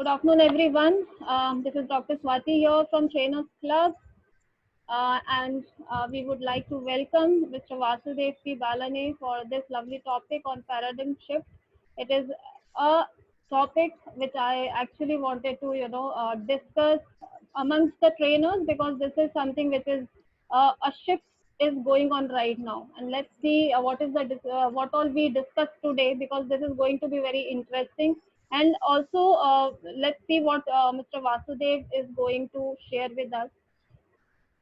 Good afternoon, everyone. This is Dr. Swati here from Trainers Club, and we would like to welcome Mr. Vasudev Ballaney for this lovely topic on paradigm shift. It is a topic which I actually wanted to, discuss amongst the trainers because this is something which is a shift is going on right now, and let's see what all we discuss today because this is going to be very interesting. And also, let's see what Mr. Vasudev is going to share with us.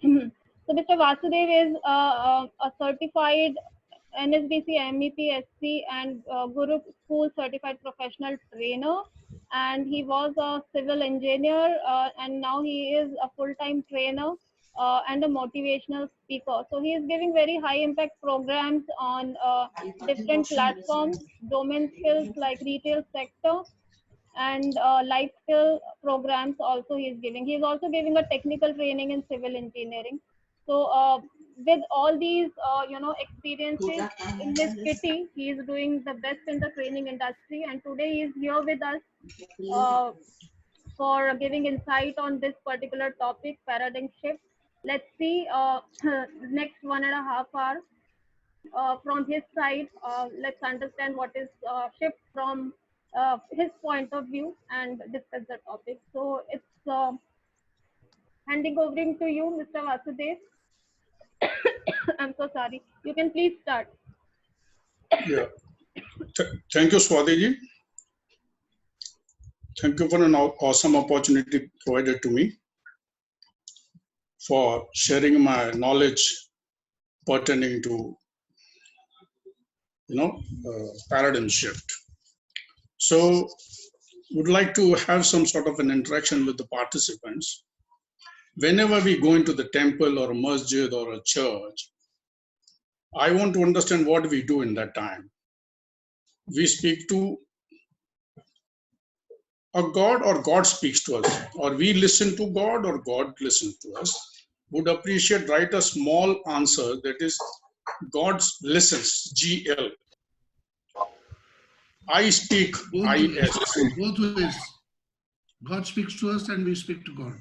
So, Mr. Vasudev is a certified NSBC, MEP, SC, and Guru School certified professional trainer. And he was a civil engineer, and now he is a full-time trainer and a motivational speaker. So he is giving very high impact programs on different platforms, domain skills like retail sector, and life skill programs also he is giving. He is also giving a technical training in civil engineering. So with all these experiences in his kitty, he is doing the best in the training industry, and today he is here with us uh, for giving insight on this particular topic, paradigm shift. Let's see next 1.5 hours from his side. Let's understand what is shift from his point of view and discuss the topic. So it's handing over to you, Mr. Vasudev. I'm so sorry. You can please start. Yeah. Thank you, Swati ji. Thank you for an awesome opportunity provided to me for sharing my knowledge pertaining to paradigm shift. So would like to have some sort of an interaction with the participants. Whenever we go into the temple or a masjid or a church, I want to understand what we do in that time. We speak to a God or God speaks to us, or we listen to God or God listens to us. Would appreciate write a small answer that is God listens, GL. I speak, IS. Both ways. God speaks to us and we speak to God.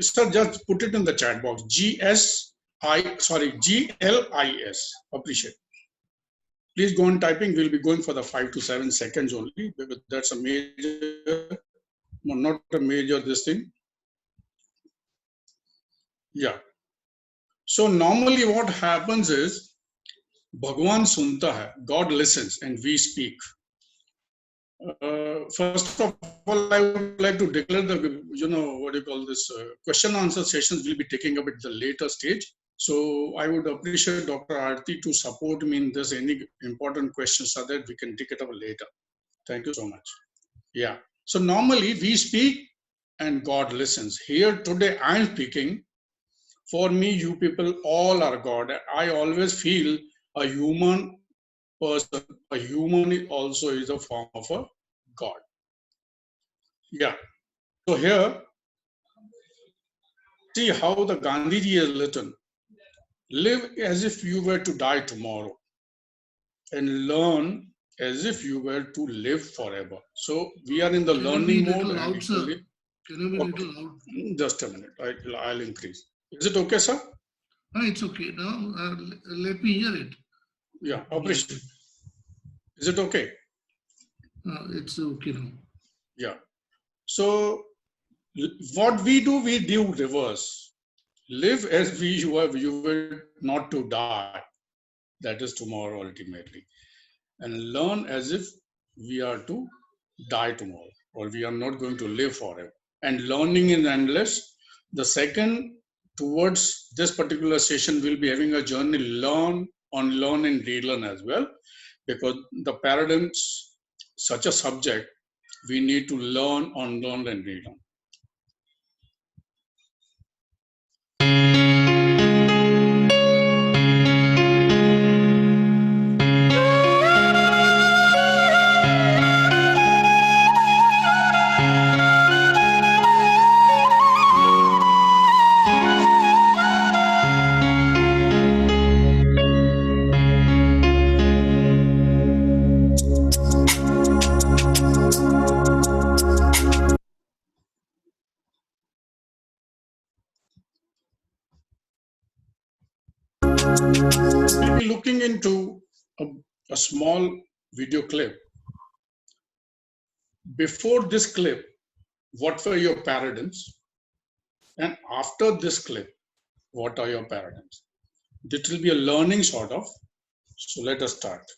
Sir, just put it in the chat box. GLIS. Appreciate. Please go on typing. We'll be going for the 5 to 7 seconds only because that's a major, not a major this thing. Yeah. So normally what happens is Bhagwan sunta hai, God listens and we speak. First of all, I would like to declare the, question answer sessions will be taking up at the later stage. So I would appreciate Dr. Aarti to support me in this, any important questions so that we can take it up later. Thank you so much. Yeah. So normally we speak and God listens. Here today I'm speaking. For me, you people all are God. I always feel a human person, a human also is a form of a God. Yeah. So here, see how the Gandhiji has written. Live as if you were to die tomorrow and learn as if you were to live forever. So we are in the learning mode. Loud, sir? Can you be a little loud? Just a minute. I'll increase. Is it okay, sir? No, it's okay. Now let me hear it. Yeah, appreciate. Is it okay? It's okay now. Yeah. So what we do reverse. Live as you were not to die. That is tomorrow ultimately. And learn as if we are to die tomorrow or we are not going to live forever. And learning is endless. The second towards this particular session, we'll be having a journey learn, unlearn and relearn as well. Because the paradigms, such a subject, we need to learn, unlearn and relearn. We'll be looking into a small video clip. Before this clip, what were your paradigms? And after this clip, what are your paradigms? This will be a learning sort of. So let us start.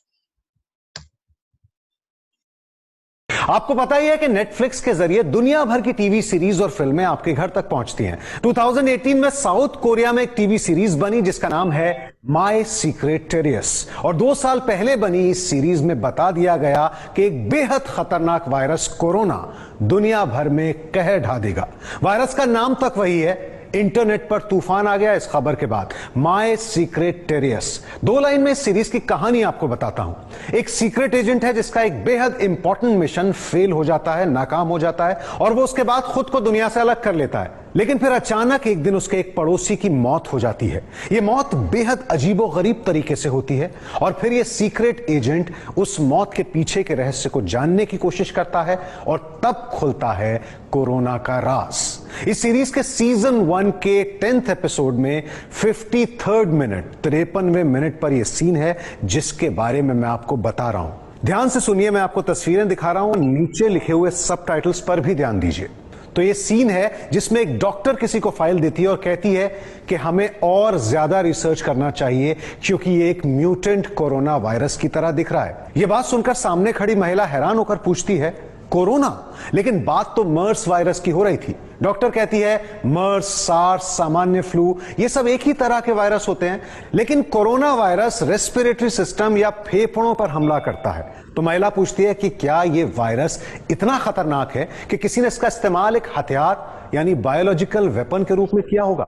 आपको पता ही है कि Netflix के जरिए दुनिया भर की TV series और फिल्में आपके घर तक पहुंचती हैं। 2018 में साउथ कोरिया में एक टीवी सीरीज बनी जिसका नाम है माय सीक्रेट टेरियस, और 2 साल पहले बनी इस सीरीज में बता दिया गया कि एक बेहद खतरनाक वायरस कोरोना दुनिया भर में कहर ढा देगा। वायरस का नाम तक वही है। इंटरनेट पर तूफान आ गया इस खबर के बाद। माय सीक्रेट टेरियस, 2 लाइन में इस सीरीज की कहानी आपको बताता हूं। एक सीक्रेट एजेंट है जिसका एक बेहद इंपॉर्टेंट मिशन फेल हो जाता है, नाकाम हो जाता है, और वो उसके बाद खुद को दुनिया से अलग कर लेता है। लेकिन फिर अचानक एक दिन उसके एक पड़ोसी की मौत हो जाती है। यह मौत बेहद अजीबोगरीब तरीके से होती है, और फिर यह सीक्रेट एजेंट उस मौत के पीछे के रहस्य को जानने की कोशिश करता है, और तब खुलता है कोरोना का राज। इस सीरीज के सीजन 1 के 10th एपिसोड में 53rd मिनट 53वें मिनट पर यह सीन है जिसके बारे में मैं आपको बता रहा हूं। ध्यान से सुनिए, मैं आपको तस्वीरें दिखा रहा हूं, नीचे लिखे हुए सबटाइटल्स पर भी ध्यान दीजिए। तो ये सीन है जिसमें एक डॉक्टर किसी को फाइल देती है और कहती है कि हमें और ज्यादा रिसर्च करना चाहिए क्योंकि ये एक म्यूटेंट कोरोना वायरस की तरह दिख रहा है। यह बात सुनकर सामने खड़ी महिला हैरान होकर पूछती है, कोरोना? लेकिन बात तो मर्स वायरस की हो रही थी। डॉक्टर कहती है मर्स, सार्स, सामान्य फ्लू, ये सब एक ही तरह के वायरस होते हैं, लेकिन कोरोना वायरस रेस्पिरेटरी सिस्टम या फेफड़ों पर हमला करता है। तो महिला पूछती है कि क्या ये वायरस इतना खतरनाक है कि किसी ने इसका इस्तेमाल एक हथियार यानी बायोलॉजिकल वेपन के रूप में किया होगा?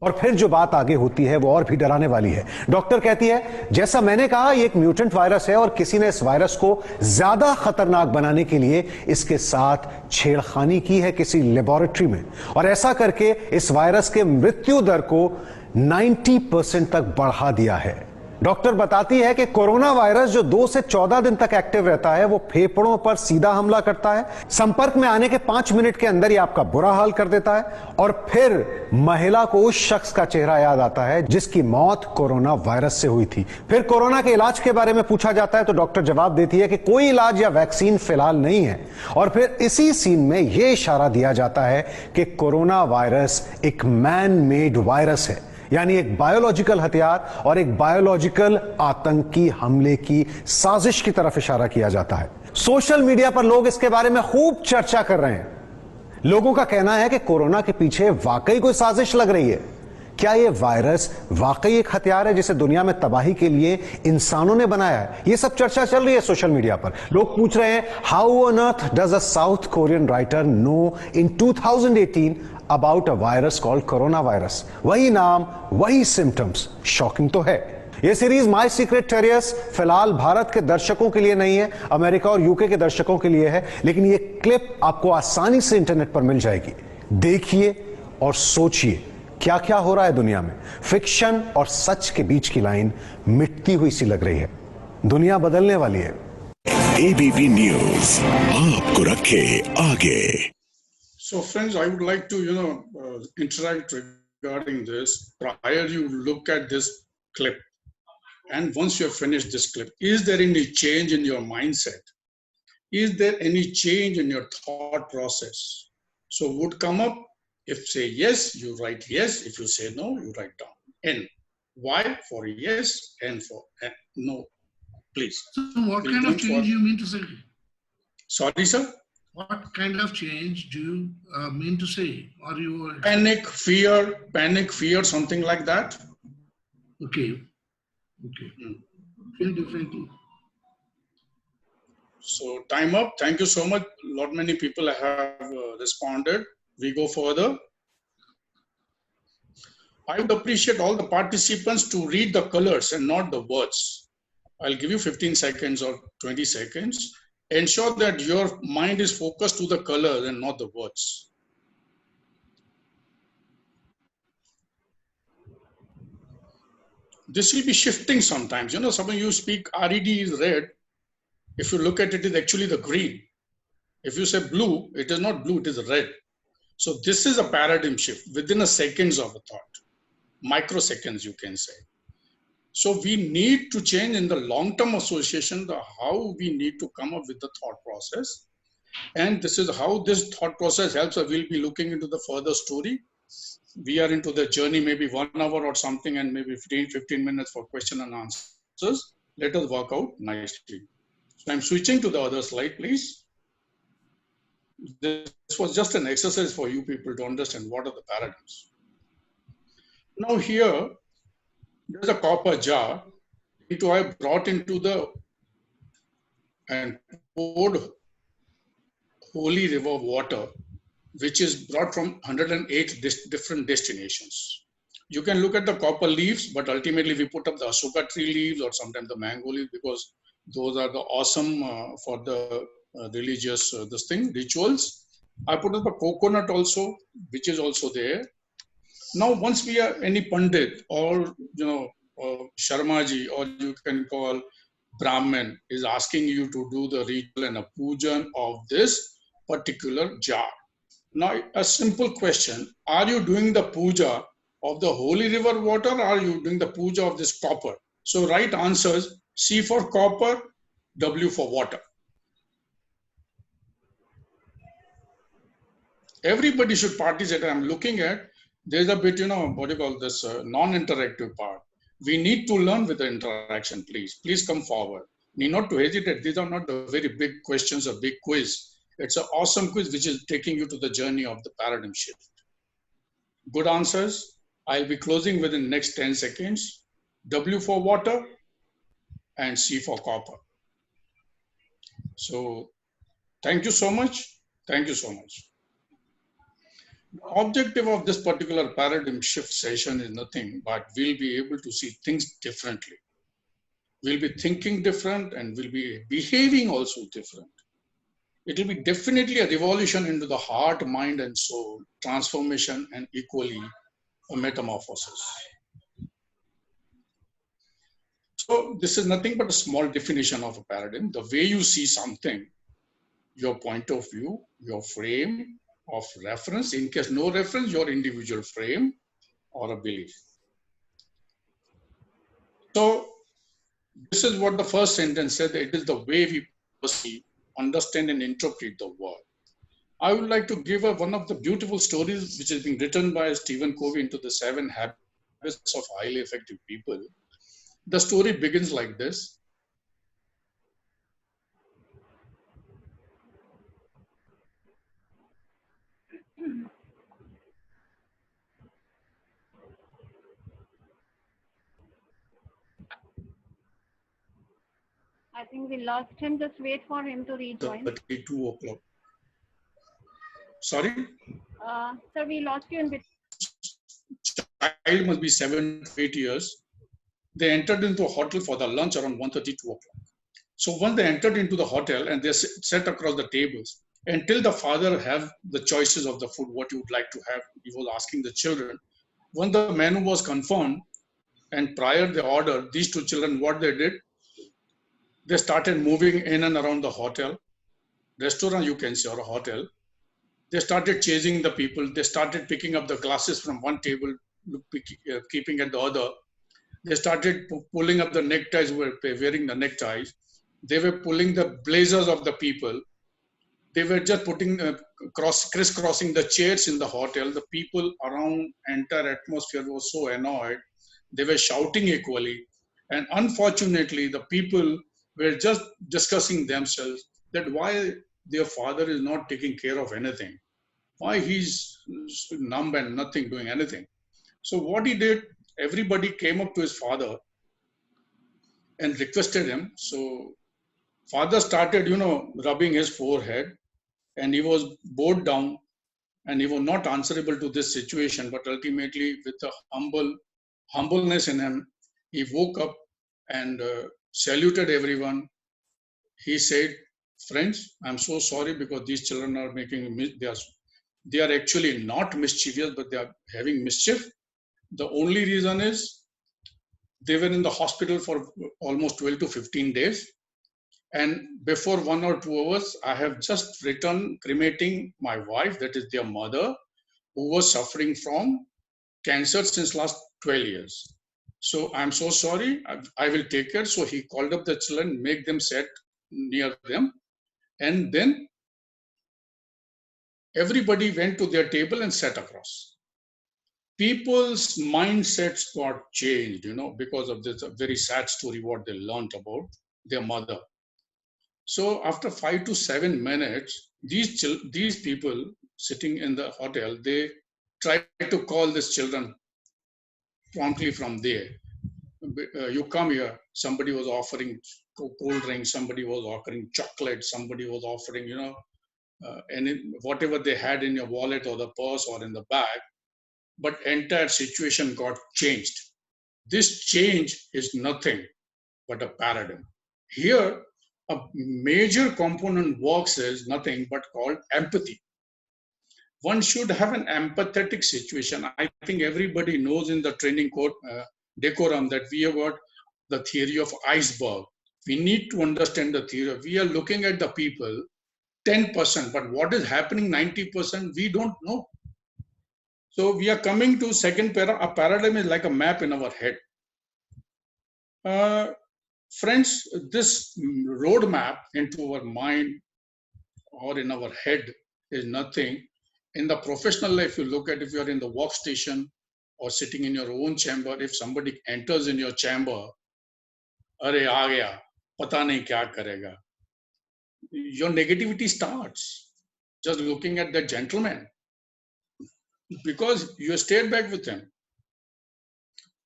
और फिर जो बात आगे होती है वो और भी डराने वाली है। डॉक्टर कहती है, जैसा मैंने कहा, ये एक म्यूटेंट वायरस है और किसी ने इस वायरस को ज्यादा खतरनाक बनाने के लिए इसके साथ छेड़खानी की है किसी लेबोरेटरी में, और ऐसा करके इस वायरस के मृत्यु दर को 90% तक बढ़ा दिया है। डॉक्टर बताती है कि कोरोना वायरस जो 2 से 14 दिन तक एक्टिव रहता है वो फेफड़ों पर सीधा हमला करता है, संपर्क में आने के 5 मिनट के अंदर ही आपका बुरा हाल कर देता है, और फिर महिला को उस शख्स का चेहरा याद आता है जिसकी मौत कोरोना वायरस से हुई थी। फिर कोरोना के इलाज के बारे में पूछा जाता है तो डॉक्टर जवाब देती है कि कोई इलाज या वैक्सीन फिलहाल नहीं है, और फिर इसी सीन में यह इशारा दिया जाता है कि कोरोना वायरस एक मैन मेड वायरस है, यानी एक बायोलॉजिकल हथियार और एक बायोलॉजिकल आतंकी हमले की साजिश की तरफ इशारा किया जाता है। सोशल मीडिया पर लोग इसके बारे में खूब चर्चा कर रहे हैं। लोगों का कहना है कि कोरोना के पीछे वाकई कोई साजिश लग रही है। क्या यह वायरस वाकई एक हथियार है जिसे दुनिया में तबाही के लिए इंसानों ने बनाया है? यह सब चर्चा चल रही है सोशल मीडिया पर। लोग पूछ रहे हैं, how on earth does a south Korean writer no in 2018 about a virus called corona virus? वही नाम, वही सिम्टम्स, शॉकिंग तो है। यह सीरीज माय सीक्रेट टेरियस फिलहाल भारत के दर्शकों के लिए नहीं है, अमेरिका और यूके के दर्शकों के लिए है, लेकिन यह क्लिप आपको आसानी से इंटरनेट पर मिल जाएगी। देखिए और सोचिए क्या क्या हो रहा है दुनिया में। फिक्शन और सच के बीच की लाइन मिटती हुई सी लग रही है। दुनिया बदलने वाली है। एबीपी न्यूज आपको रखे आगे। So friends, I would like to, interact regarding this. Prior you look at this clip, and once you have finished this clip, is there any change in your mindset? Is there any change in your thought process? So would come up, if say yes, you write yes. If you say no, you write down N. Y for yes, N for no. Please. So what kind of change you mean to say? Sorry, sir? What kind of change do you mean to say? Or you panic, fear, something like that. Okay. Feel differently. So time up. Thank you so much. Lot many people have responded. We go further. I would appreciate all the participants to read the colors and not the words. I'll give you 15 seconds or 20 seconds. Ensure that your mind is focused to the colors and not the words. This will be shifting sometimes. Sometimes you speak RED is red. If you look at it, it's actually the green. If you say blue, it is not blue, it is red. So this is a paradigm shift within a seconds of a thought. Microseconds, you can say. So we need to change in the long-term association how we need to come up with the thought process. And this is how this thought process helps us. We'll be looking into the further story. We are into the journey, maybe 1 hour or something, and maybe 15 minutes for question and answers. Let us work out nicely. So I'm switching to the other slide, please. This was just an exercise for you people to understand what are the paradigms. Now here, there's a copper jar. I brought into the and poured holy river water, which is brought from 108 different destinations. You can look at the copper leaves, but ultimately we put up the Asuka tree leaves or sometimes the mango leaves because those are the awesome for the religious rituals. I put up a coconut also, which is also there. Now, once we are any Pandit or Sharmaji, or you can call Brahmin, is asking you to do the ritual and a pujan of this particular jar. Now, a simple question: are you doing the puja of the holy river water, or are you doing the puja of this copper? So, right answers: C for copper, W for water. Everybody should participate. I'm looking at, there's a bit, what do you call this, non-interactive part. We need to learn with the interaction, please. Please come forward. Need not to hesitate. These are not the very big questions, a big quiz. It's an awesome quiz which is taking you to the journey of the paradigm shift. Good answers. I'll be closing within the next 10 seconds. W for water and C for copper. So thank you so much. Thank you so much. The objective of this particular paradigm shift session is nothing but we'll be able to see things differently. We'll be thinking different and we'll be behaving also different. It will be definitely a revolution into the heart, mind, and soul, transformation, and equally a metamorphosis. So this is nothing but a small definition of a paradigm. The way you see something, your point of view, your frame of reference, in case no reference, your individual frame or a belief. So this is what the first sentence said. It is the way we perceive, understand, and interpret the world. I would like to give one of the beautiful stories which has been written by Stephen Covey into the 7 Habits of Highly Effective People. The story begins like this. I think we lost him. Just wait for him to rejoin. 2 o'clock. Sorry? Sir, we lost you in between. Child must be 7 to 8 years. They entered into a hotel for the lunch around 1:30, 2 o'clock. So once they entered into the hotel and they sat across the tables, until the father have the choices of the food, what you would like to have, he was asking the children. When the menu was confirmed and prior the order, these 2 children, what they did, they started moving in and around the hotel, restaurant you can say, or a hotel. They started chasing the people. They started picking up the glasses from one table, keeping at the other. They started pulling up the neckties, wearing the neckties. They were pulling the blazers of the people. They were just putting, crisscrossing the chairs in the hotel. The people around, entire atmosphere was so annoyed. They were shouting equally. And unfortunately, the people were just discussing themselves that why their father is not taking care of anything. Why he's numb and nothing, doing anything. So what he did, everybody came up to his father and requested him. So father started, rubbing his forehead, and he was bowed down and he was not answerable to this situation. But ultimately, with a humbleness in him, he woke up and saluted everyone. He said, "Friends, I'm so sorry because these children are they are actually not mischievous, but they are having mischief. The only reason is they were in the hospital for almost 12 to 15 days. And before 1 or 2 hours, I have just returned cremating my wife, that is their mother, who was suffering from cancer since last 12 years. So I'm so sorry, I will take care. So he called up the children, make them sit near them. And then everybody went to their table and sat across. People's mindsets got changed, because of this very sad story, what they learned about their mother. So after 5 to 7 minutes, these people sitting in the hotel, they tried to call these children promptly from there. You come here. Somebody was offering cold drink. Somebody was offering chocolate. Somebody was offering, whatever they had in your wallet or the purse or in the bag. But entire situation got changed. This change is nothing but a paradigm. Here, a major component works is nothing but called empathy. One should have an empathetic situation. I think everybody knows in the training code decorum that we have got the theory of iceberg. We need to understand the theory. We are looking at the people 10%, but what is happening 90%, we don't know. So we are coming to second a paradigm is like a map in our head. Friends, this roadmap into our mind or in our head is nothing. In the professional life, you look at if you're in the workstation or sitting in your own chamber, if somebody enters in your chamber, Are aa gaya, pata nahi kya karega. Your negativity starts just looking at that gentleman because you stayed back with him.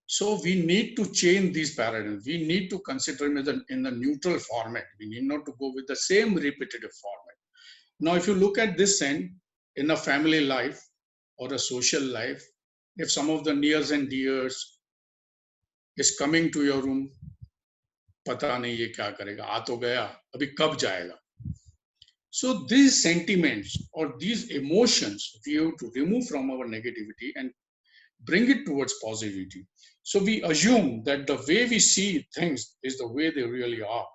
So we need to change these paradigms. We need to consider him in the neutral format. We need not to go with the same repetitive format. Now, if you look at this end, in a family life or a social life, if some of the nears and dears is coming to your room, pata nahi ye kya karega, aa to gaya, abhi kab jayega. So these sentiments or these emotions, we have to remove from our negativity and bring it towards positivity. So we assume that the way we see things is the way they really are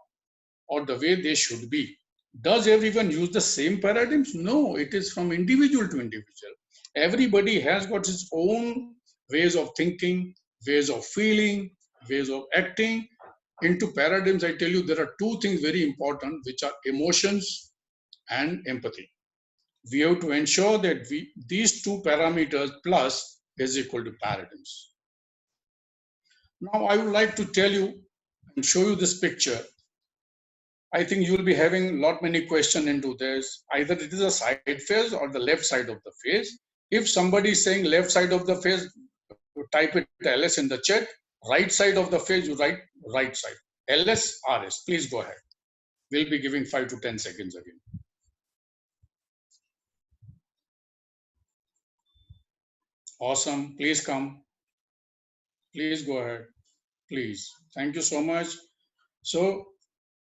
or the way they should be. Does everyone use the same paradigms? No, it is from individual to individual. Everybody has got his own ways of thinking, ways of feeling, ways of acting. Into paradigms, I tell you, there are two things very important, which are emotions and empathy. We have to ensure that these two parameters plus is equal to paradigms. Now, I would like to tell you and show you this picture. I think you will be having many questions into this. Either it is a side face or the left side of the face. If somebody is saying left side of the face, you type it LS in the chat. Right side of the face, you write right side. LS, RS. Please go ahead. We'll be giving 5 to 10 seconds again. Awesome. Please come. Please go ahead. Please. Thank you so much. So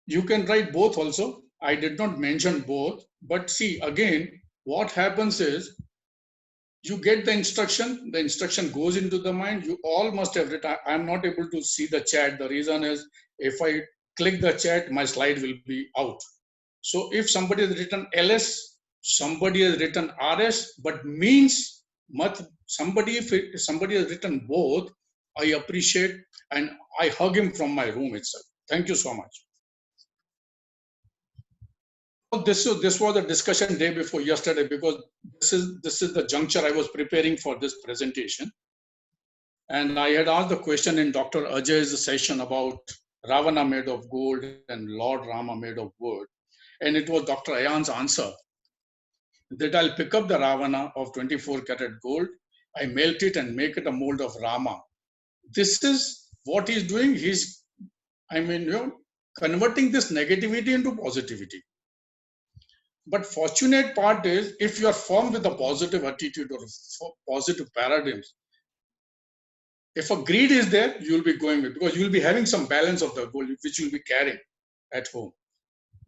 you can write both also. I did not mention both, but see again, what happens is you get the instruction goes into the mind. You all must have written. I'm not able to see the chat. The reason is if I click the chat, my slide will be out. So if somebody has written LS, somebody has written RS, but means somebody, if somebody has written both, I appreciate and I hug him from my room itself. Thank you so much. This was a discussion day before yesterday because this is the juncture I was preparing for this presentation. And I had asked the question in Dr. Ajay's session about Ravana made of gold and Lord Rama made of wood. And it was Dr. Ayan's answer that I'll pick up the Ravana of 24 karat gold, I melt it and make it a mold of Rama. This is what he's doing. He's, converting this negativity into positivity. But fortunate part is if you are formed with a positive attitude or positive paradigms, if a greed is there, you will be going with, because you will be having some balance of the gold, which you will be carrying at home.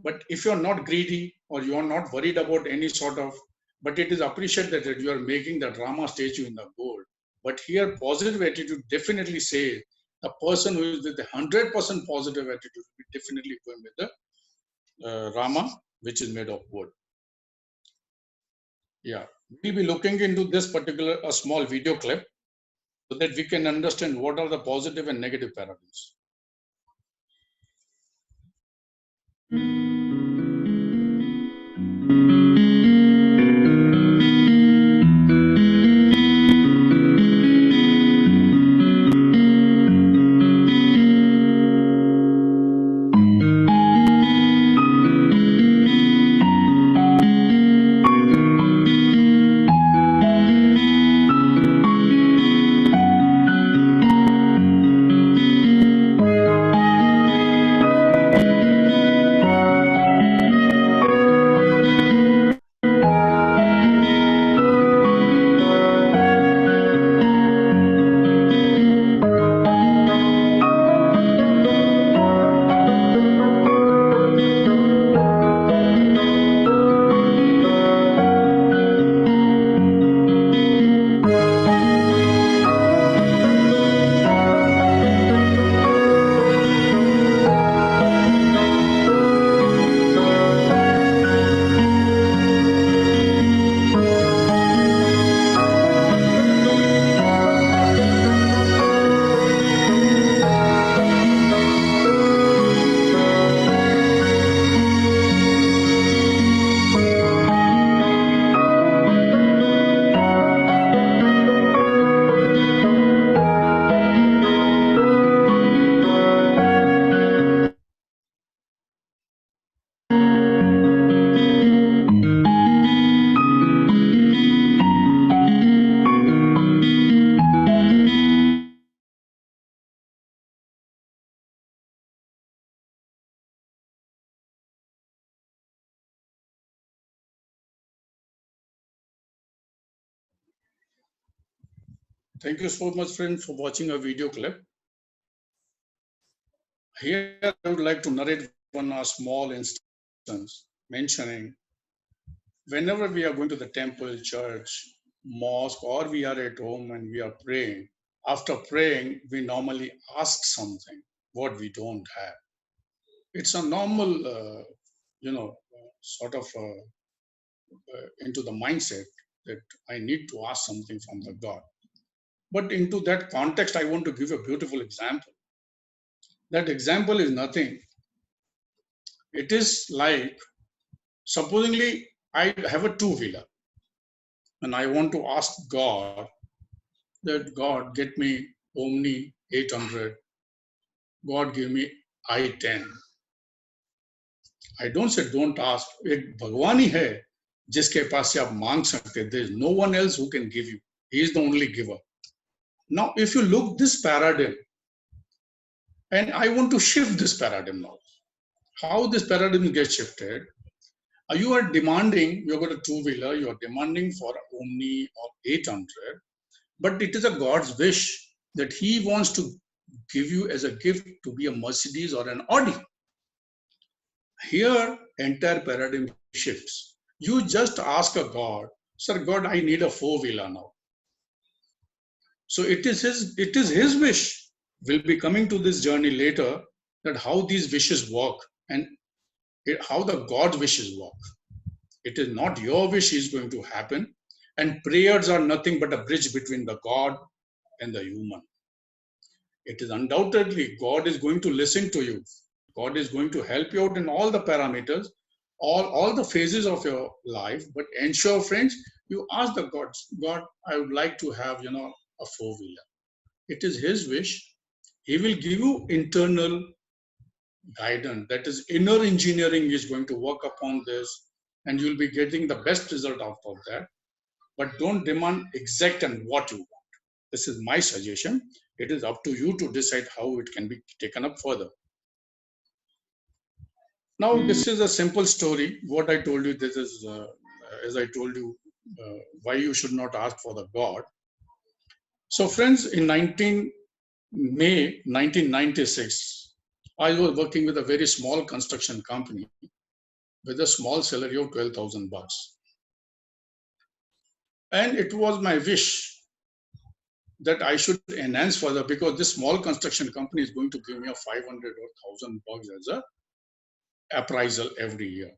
But if you're not greedy or you are not worried about any sort of, but it is appreciated that you are making the drama statue in the gold. But here, positive attitude definitely says the person who is with the 100% positive attitude will be definitely going with the Rama, which is made of wood. Yeah, we'll be looking into this particular a small video clip. that we can understand what are the positive and negative paradigms. Thank you so much, friends, for watching a video clip. Here, I would like to narrate one small instance mentioning whenever we are going to the temple, church, mosque, or we are at home and we are praying, after praying, we normally ask something what we don't have. It's a normal, sort of into the mindset that I need to ask something from the God. But into that context, I want to give a beautiful example. That example is nothing. It is like, supposingly, I have a two-wheeler and I want to ask God that God get me Omni 800, God give me I-10. I don't say don't ask. एक भगवान ही है जिसके पास से आप मांग सकते. There is no one else who can give you. He is the only giver. Now, if you look this paradigm, and I want to shift this paradigm now. How this paradigm gets shifted? You are demanding, you've got a two-wheeler, you are demanding for Omni or 800, but it is a God's wish that He wants to give you as a gift to be a Mercedes or an Audi. Here, entire paradigm shifts. You just ask a God, Sir God, I need a four-wheeler now. So it is his wish. We'll be coming to this journey later, that how these wishes work and how the God's wishes work. It is not your wish is going to happen, and prayers are nothing but a bridge between the God and the human. It is undoubtedly God is going to listen to you. God is going to help you out in all the parameters, all the phases of your life. But ensure, friends, you ask the God, I would like to have, a four-wheeler. It is His wish. He will give you internal guidance. That is, inner engineering is going to work upon this, and you'll be getting the best result out of that. But don't demand exact and what you want. This is my suggestion. It is up to you to decide how it can be taken up further. Now, this is a simple story. What I told you, this is, as I told you, why you should not ask for the God. So, friends, in May 1996, I was working with a very small construction company with a small salary of $12,000. And it was my wish that I should enhance further, because this small construction company is going to give me a 500 or $1,000 as a appraisal every year.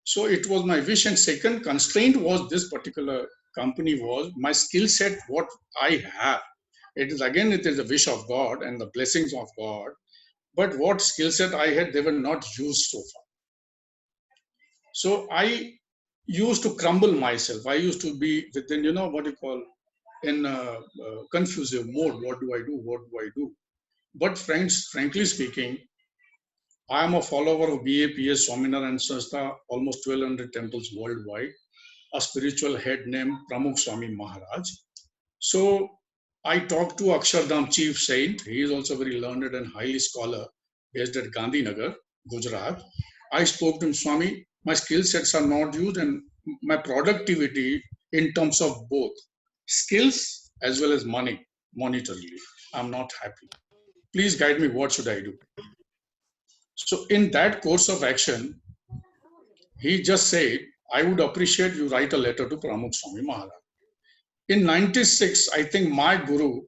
So it was my wish. And second constraint was this particular company was my skill set, what I have. It is again, it is a wish of God and the blessings of God. But what skill set I had, they were not used so far. So I used to crumble myself. I used to be within, what you call, in confusive mode. What do I do? What do I do? But friends, frankly speaking, I am a follower of BAPS, Swaminarayan Sanstha, almost 1200 temples worldwide, a spiritual head named Pramukh Swami Maharaj. So I talked to Akshardham chief saint. He is also very learned and highly scholar based at Gandhinagar, Gujarat. I spoke to him, Swami, my skill sets are not used and my productivity in terms of both skills as well as money, monetarily, I'm not happy. Please guide me, what should I do? So in that course of action, he just said, I would appreciate you write a letter to Pramukh Swami Maharaj. In 96, I think my guru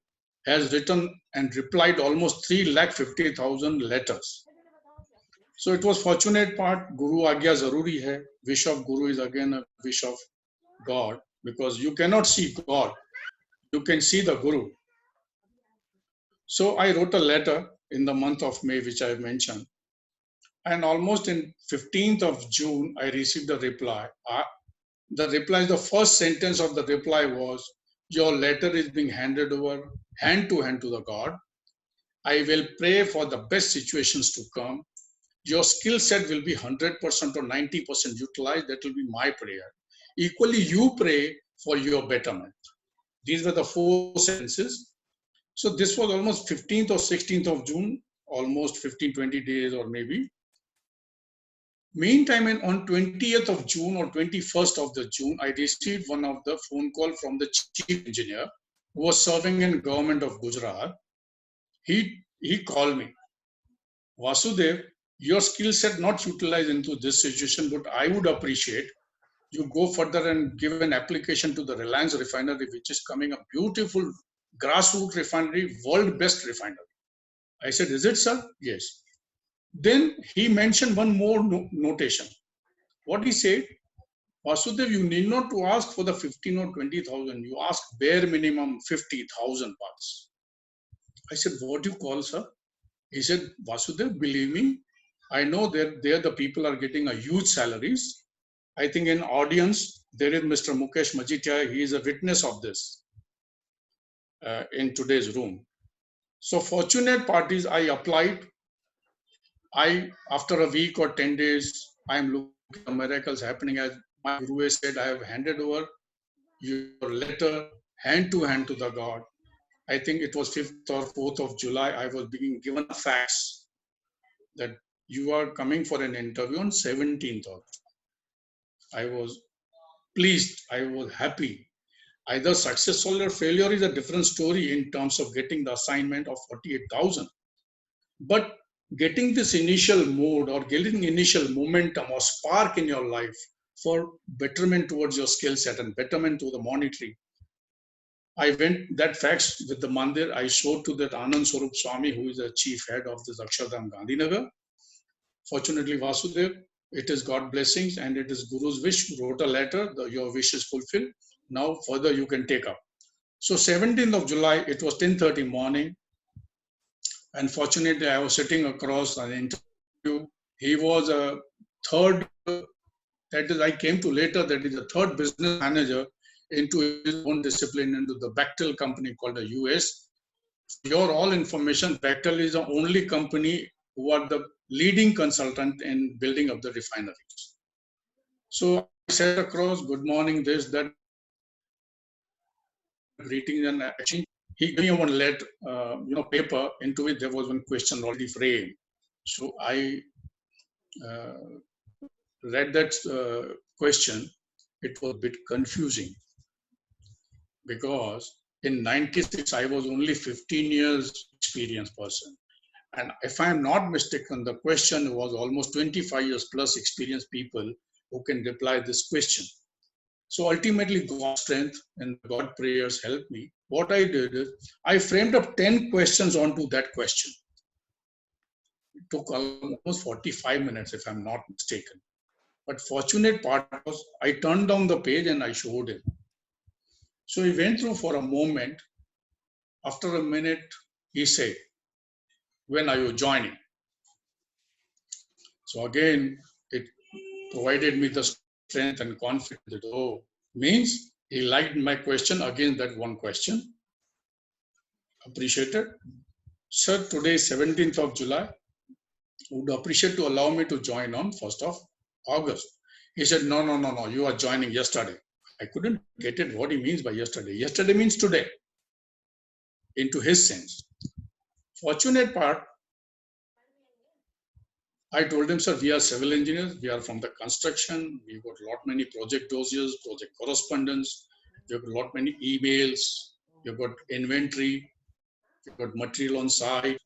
has written and replied almost 350,000 letters. So it was fortunate part, Guru Agya Zaruri hai. Wish of Guru is again a wish of God, because you cannot see God, you can see the Guru. So I wrote a letter in the month of May, which I mentioned. And almost in 15th of June, I received a reply. The first sentence of the reply was, your letter is being handed over hand to the God. I will pray for the best situations to come. Your skill set will be 100% or 90% utilized. That will be my prayer. Equally, you pray for your betterment. These were the 4 sentences. So this was almost 15th or 16th of June, almost 15, 20 days or maybe. Meantime, on 20th of June or 21st of the June, I received one of the phone call from the chief engineer who was serving in government of Gujarat. He called me, Vasudev, your skill set not utilized into this situation, but I would appreciate you go further and give an application to the Reliance refinery, which is coming a beautiful grassroots refinery, world best refinery. I said, is it, sir? Yes. Then he mentioned one more notation. What he said, Vasudev, you need not to ask for the 15 or 20,000. You ask bare minimum 50,000 bucks. I said, what do you call, sir? He said, Vasudev, believe me, I know that there the people are getting a huge salaries. I think in audience, there is Mr. Mukesh Majitia. He is a witness of this in today's room. So fortunate parties, I applied. After a week or 10 days, I am looking at miracles happening. As my Guru said, I have handed over your letter hand to the God. I think it was 5th or 4th of July, I was being given a fax that you are coming for an interview on 17th of July. I was pleased, I was happy. Either successful or failure is a different story in terms of getting the assignment of 48,000. But getting this initial mode or getting initial momentum or spark in your life for betterment towards your skill set and betterment to the monetary. I went that fax with the mandir. I showed to that Anand Swarup Swami, who is the chief head of this Akshardham Gandhinagar. Fortunately, Vasudev, it is God blessings and it is Guru's wish. You wrote a letter, your wish is fulfilled. Now further you can take up. So 17th of July, it was 10:30 morning. And fortunately, I was sitting across an interview. He was a third, that is, I came to later, that is a third business manager into his own discipline, into the Bechtel company called the US. For your all information, Bechtel is the only company who are the leading consultant in building up the refineries. So I sat across, good morning, this, that, greetings and exchange. He gave me one letter, paper, into which there was one question already framed. So I read that question. It was a bit confusing because in 96, I was only 15 years experienced person. And if I'm not mistaken, the question was almost 25 years plus experienced people who can reply this question. So ultimately, God's strength and God prayers helped me. What I did is I framed up 10 questions onto that question. It took almost 45 minutes, if I'm not mistaken. But fortunate part was I turned down the page and I showed him. So he went through for a moment. After a minute, he said, when are you joining? So again, it provided me the strength and confidence that, oh, means he liked my question. Again, that one question. Appreciated. Sir, today is 17th of July. Would appreciate to allow me to join on 1st of August. He said, no, you are joining yesterday. I couldn't get it what he means by yesterday. Yesterday means today, into his sense. Fortunate part, I told him, sir, we are civil engineers. We are from the construction. We got lot many project dossiers, project correspondence. We have lot many emails. We have got inventory. We got material on site.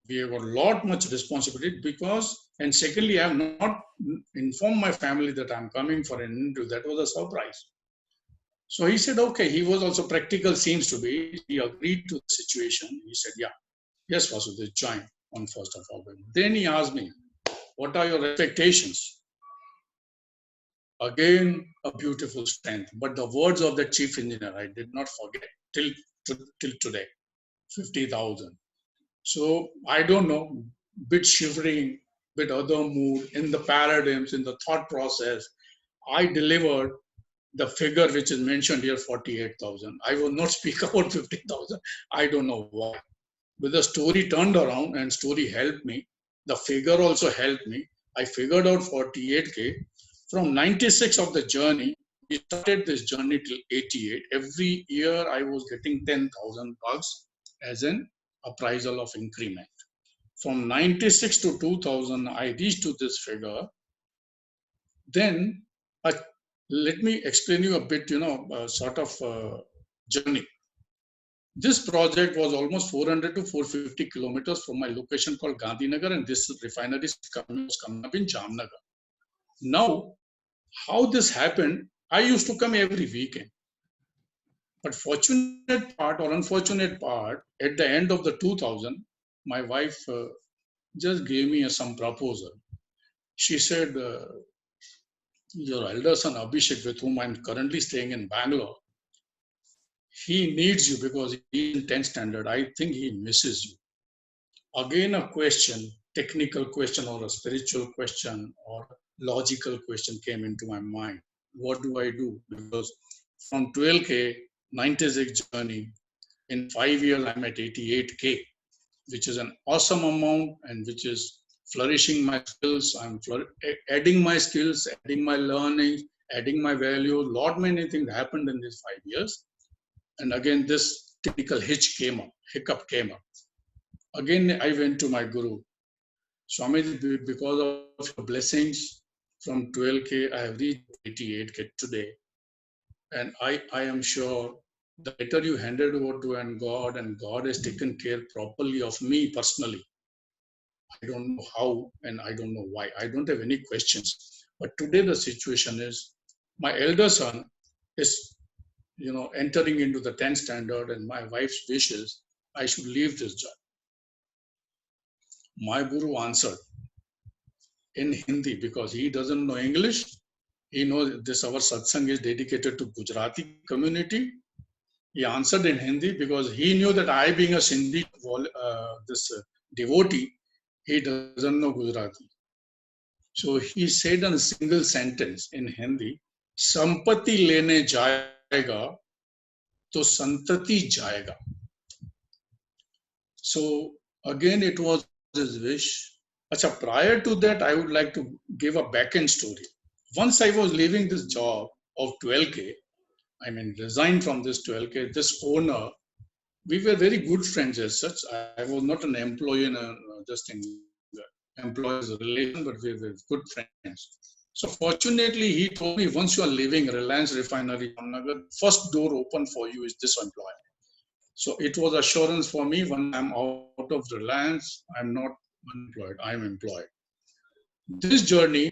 We have got lot much responsibility because, and secondly, I have not informed my family that I'm coming for an interview. That was a surprise. So he said, okay, he was also practical, seems to be. He agreed to the situation. He said, yeah, yes, Vasudev, join on 1st of August. Then he asked me, what are your expectations? Again, a beautiful strength. But the words of the chief engineer, I did not forget till today, 50,000. So I don't know, bit shivering, bit other mood in the paradigms, in the thought process. I delivered the figure which is mentioned here, 48,000. I will not speak about 50,000. I don't know why. But the story turned around and story helped me. The figure also helped me. I figured out 48K. From 96 of the journey, we started this journey till 88. Every year I was getting 10,000 bucks as an appraisal of increment. From 96 to 2000, I reached to this figure. Then let me explain you a bit, sort of journey. This project was almost 400 to 450 kilometers from my location called Gandhinagar, and this refinery was coming up in Jamnagar. Now, how this happened, I used to come every weekend. But fortunate part or unfortunate part, at the end of the 2000, my wife just gave me some proposal. She said, your elder son Abhishek, with whom I'm currently staying in Bangalore, he needs you because he's in 10th standard. I think he misses you. Again, a question, technical question or a spiritual question or logical question came into my mind. What do I do? Because from 12K, 96 journey, in 5 years, I'm at 88K, which is an awesome amount and which is flourishing my skills. I'm adding my skills, adding my learning, adding my value. Lot many things happened in these 5 years. And again, this typical hiccup came up. Again, I went to my guru. Swami, because of your blessings, from 12K, I have reached 88K today. And I am sure the better you handed over to and God has taken care properly of me personally. I don't know how and I don't know why. I don't have any questions. But today the situation is my elder son is entering into the 10th standard, and my wife's wishes I should leave this job. My guru answered in Hindi because he doesn't know English. He knows this, our satsang is dedicated to Gujarati community. He answered in Hindi because he knew that I, being a Sindhi devotee, he doesn't know Gujarati. So he said in a single sentence in Hindi, Sampati lene jayega, to santati jayega. So again, it was his wish. Achha, prior to that, I would like to give a back-end story. Once I was leaving this job of 12K, resigned from this 12K, this owner, we were very good friends as such. I was not an employee in just in employees relation, but we were good friends. So fortunately, he told me, once you are leaving Reliance Refinery, first door open for you is this employer. So it was assurance for me when I'm out of Reliance, I'm not unemployed, I'm employed. This journey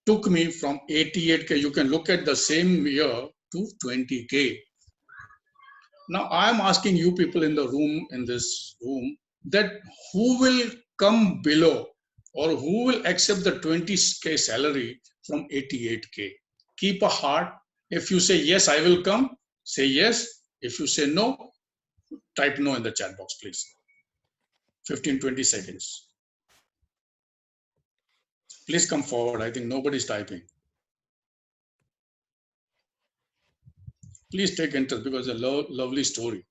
took me from 88K, you can look at the same year, to 20K. Now I'm asking you people in the room, in this room, that who will come below or who will accept the 20K salary from 88K? Keep a heart. If you say, yes, I will come, Say yes. If you say no, type no in the chat box, please. 15-20 seconds. Please come forward. I think nobody's typing. Please take interest because it's a lovely story.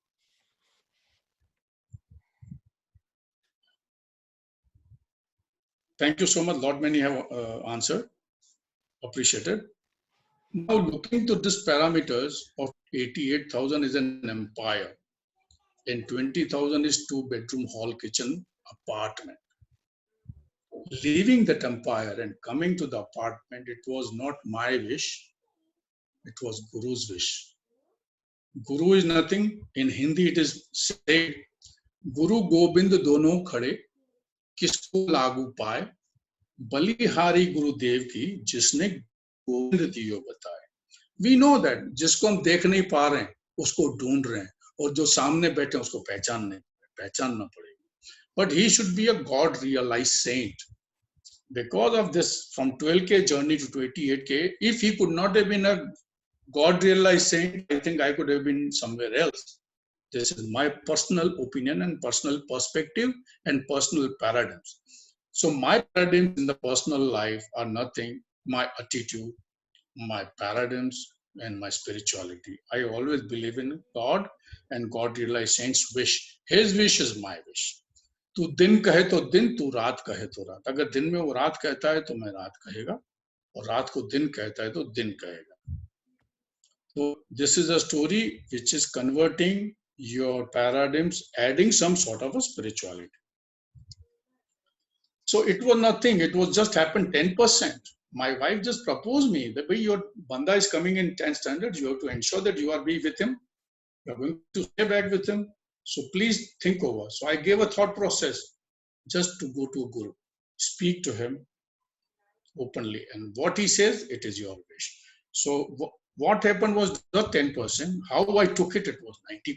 Thank you so much. Lot many have answered. Appreciated. Now looking to these parameters of 88,000 is an empire, and 20,000 is 2-bedroom hall kitchen apartment. Leaving that empire and coming to the apartment, it was not my wish, it was Guru's wish. Guru is nothing. In Hindi it is said, Guru Gobind dono khade, kisko lagu paye, बलिहारी गुरुदेव की जिसने गोविंद दियो बताए. We know that जिसको हम देख नहीं पा रहे हैं उसको ढूंढ रहे हैं, और जो सामने बैठे हैं उसको पहचानना पड़ेगा. But he should be a God realized saint. Because of this, from 12K journey to 28K, if he could not have been a God realized saint, I think I could have been somewhere else. This is my personal opinion and personal perspective and personal paradigms. So my paradigms in the personal life are nothing, my attitude, my paradigms, and my spirituality. I always believe in God and God realized saint's wish. His wish is my wish. तू दिन कहे तो दिन, तू रात कहे तो रात. अगर दिन में वो रात कहता है तो मैं रात कहेगा, और रात को दिन कहता है तो दिन कहेगा. So this is a story which is converting your paradigms, adding some sort of a spirituality. So it was nothing. It was just happened 10%. My wife just proposed me that way your banda is coming in 10 standards. You have to ensure that you are be with him. You are going to stay back with him. So please think over. So I gave a thought process just to go to a guru, speak to him openly, and what he says, it is your wish. So what happened was the 10%. How I took it, it was 90%.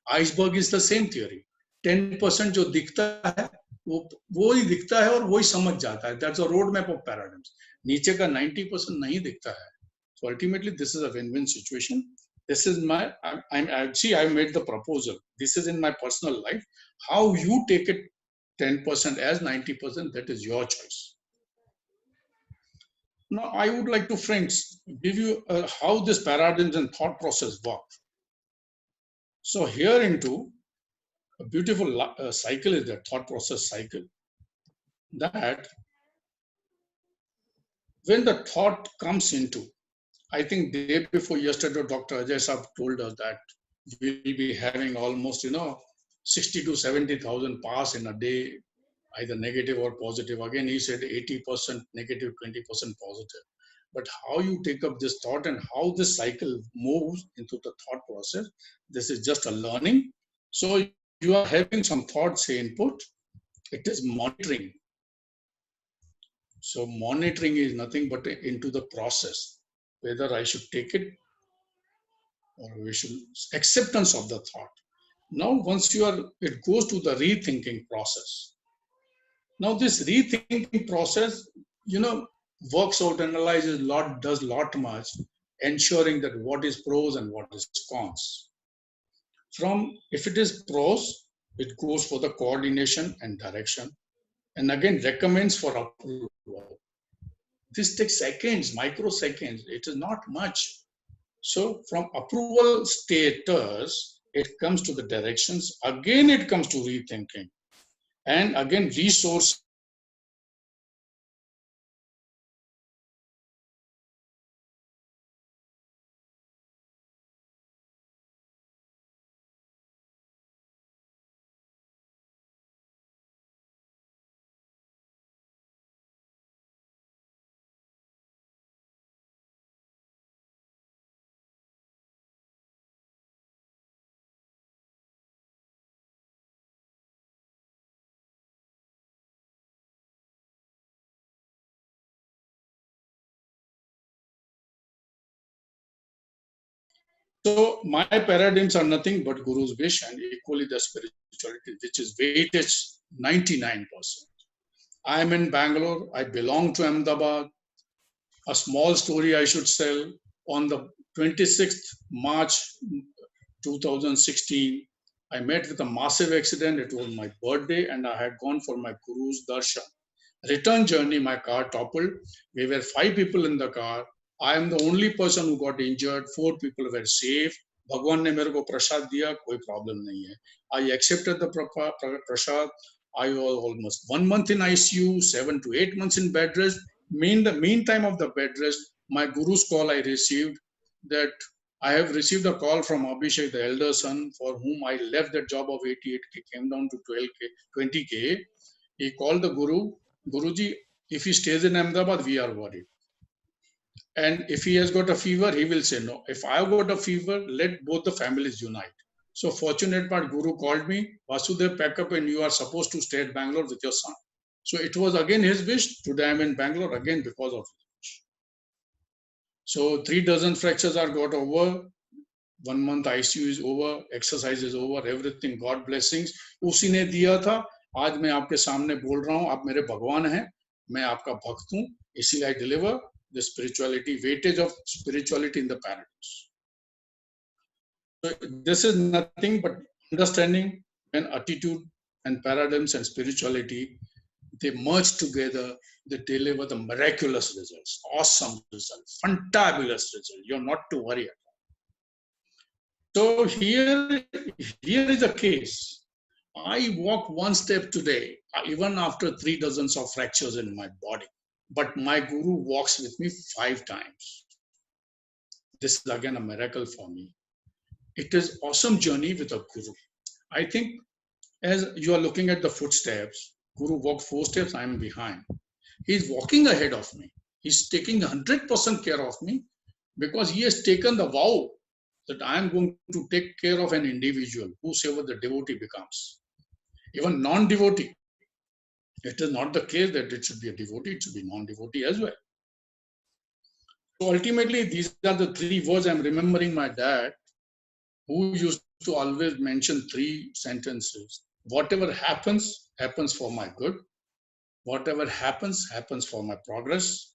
Iceberg is the same theory. 10% जो दिखता है वो ही दिखता है और वो ही समझ जाता है. That's a roadmap of paradigms. नीचे का 90% नहीं दिखता है. So ultimately, this is a win-win situation. This is my, I made the proposal. This is in my personal life. How you take it 10% as 90%, that is your choice. Now, I would like to, friends, give you how this paradigms and thought process work. So here into a beautiful cycle is the thought process cycle. That when the thought comes into, I think the day before yesterday, Dr. Ajay Saab told us that we will be having almost, 60 to 70,000 pass in a day, either negative or positive. Again, he said 80% negative, 20% positive. But how you take up this thought and how this cycle moves into the thought process, this is just a learning. So you are having some thoughts input, it is monitoring. So monitoring is nothing but into the process, whether I should take it or we should acceptance of the thought. Now, once it goes to the rethinking process. Now, this rethinking process, works out, analyzes does lot much, ensuring that what is pros and what is cons. If it is pros, it goes for the coordination and direction, and again recommends for approval. This takes seconds, microseconds. It is not much. So from approval status, it comes to the directions. Again, it comes to rethinking, and again resource. So my paradigms are nothing but Guru's wish, and equally the spirituality, which is weighted 99%. I am in Bangalore. I belong to Ahmedabad. A small story I should tell on the 26th March 2016, I met with a massive accident. It was my birthday and I had gone for my Guru's darshan. Return journey, my car toppled. We were 5 people in the car. I am the only person who got injured. 4 people were safe. भगवान ने मेरे को प्रसाद दिया, कोई problem नहीं है. I accepted the prasad. I was almost 1 month in ICU, 7 to 8 months in bed rest. The meantime of the bed rest, my Guru's call I received that I have received a call from Abhishek, the elder son, for whom I left that job of 88K, came down to 12K, 20K. He called the Guru. Guruji, if he stays in Ahmedabad, we are worried. And if he has got a fever, he will say no. If I have got a fever, let both the families unite. So fortunate part, Guru called me, Vasudev, pack up and you are supposed to stay at Bangalore with your son. So it was again his wish. Today I'm in Bangalore again because of his wish. So 3 dozen fractures are got over. 1 month ICU is over. Exercise is over. Everything. God blessings. उसी ने दिया था. आज मैं आपके सामने बोल रहा हूँ. आप मेरे भगवान हैं. मैं आपका भक्त हूँ. इसीलिए I deliver the spirituality, weightage of spirituality in the paradigms. So this is nothing but understanding when attitude and paradigms and spirituality, they merge together, they deliver the miraculous results, awesome results, fantabulous results. You're not to worry at all. So here is a case. I walk 1 step today, even after 3 dozens of fractures in my body. But my Guru walks with me 5 times. This is again a miracle for me. It is awesome journey with a Guru. I think as you are looking at the footsteps, Guru walked 4 steps, I am behind. He is walking ahead of me. He's taking 100% care of me because he has taken the vow that I am going to take care of an individual, whosoever the devotee becomes. Even non-devotee. It is not the case that it should be a devotee, it should be non-devotee as well. So ultimately, these are the 3 words I'm remembering my dad, who used to always mention 3 sentences. Whatever happens, happens for my good. Whatever happens, happens for my progress.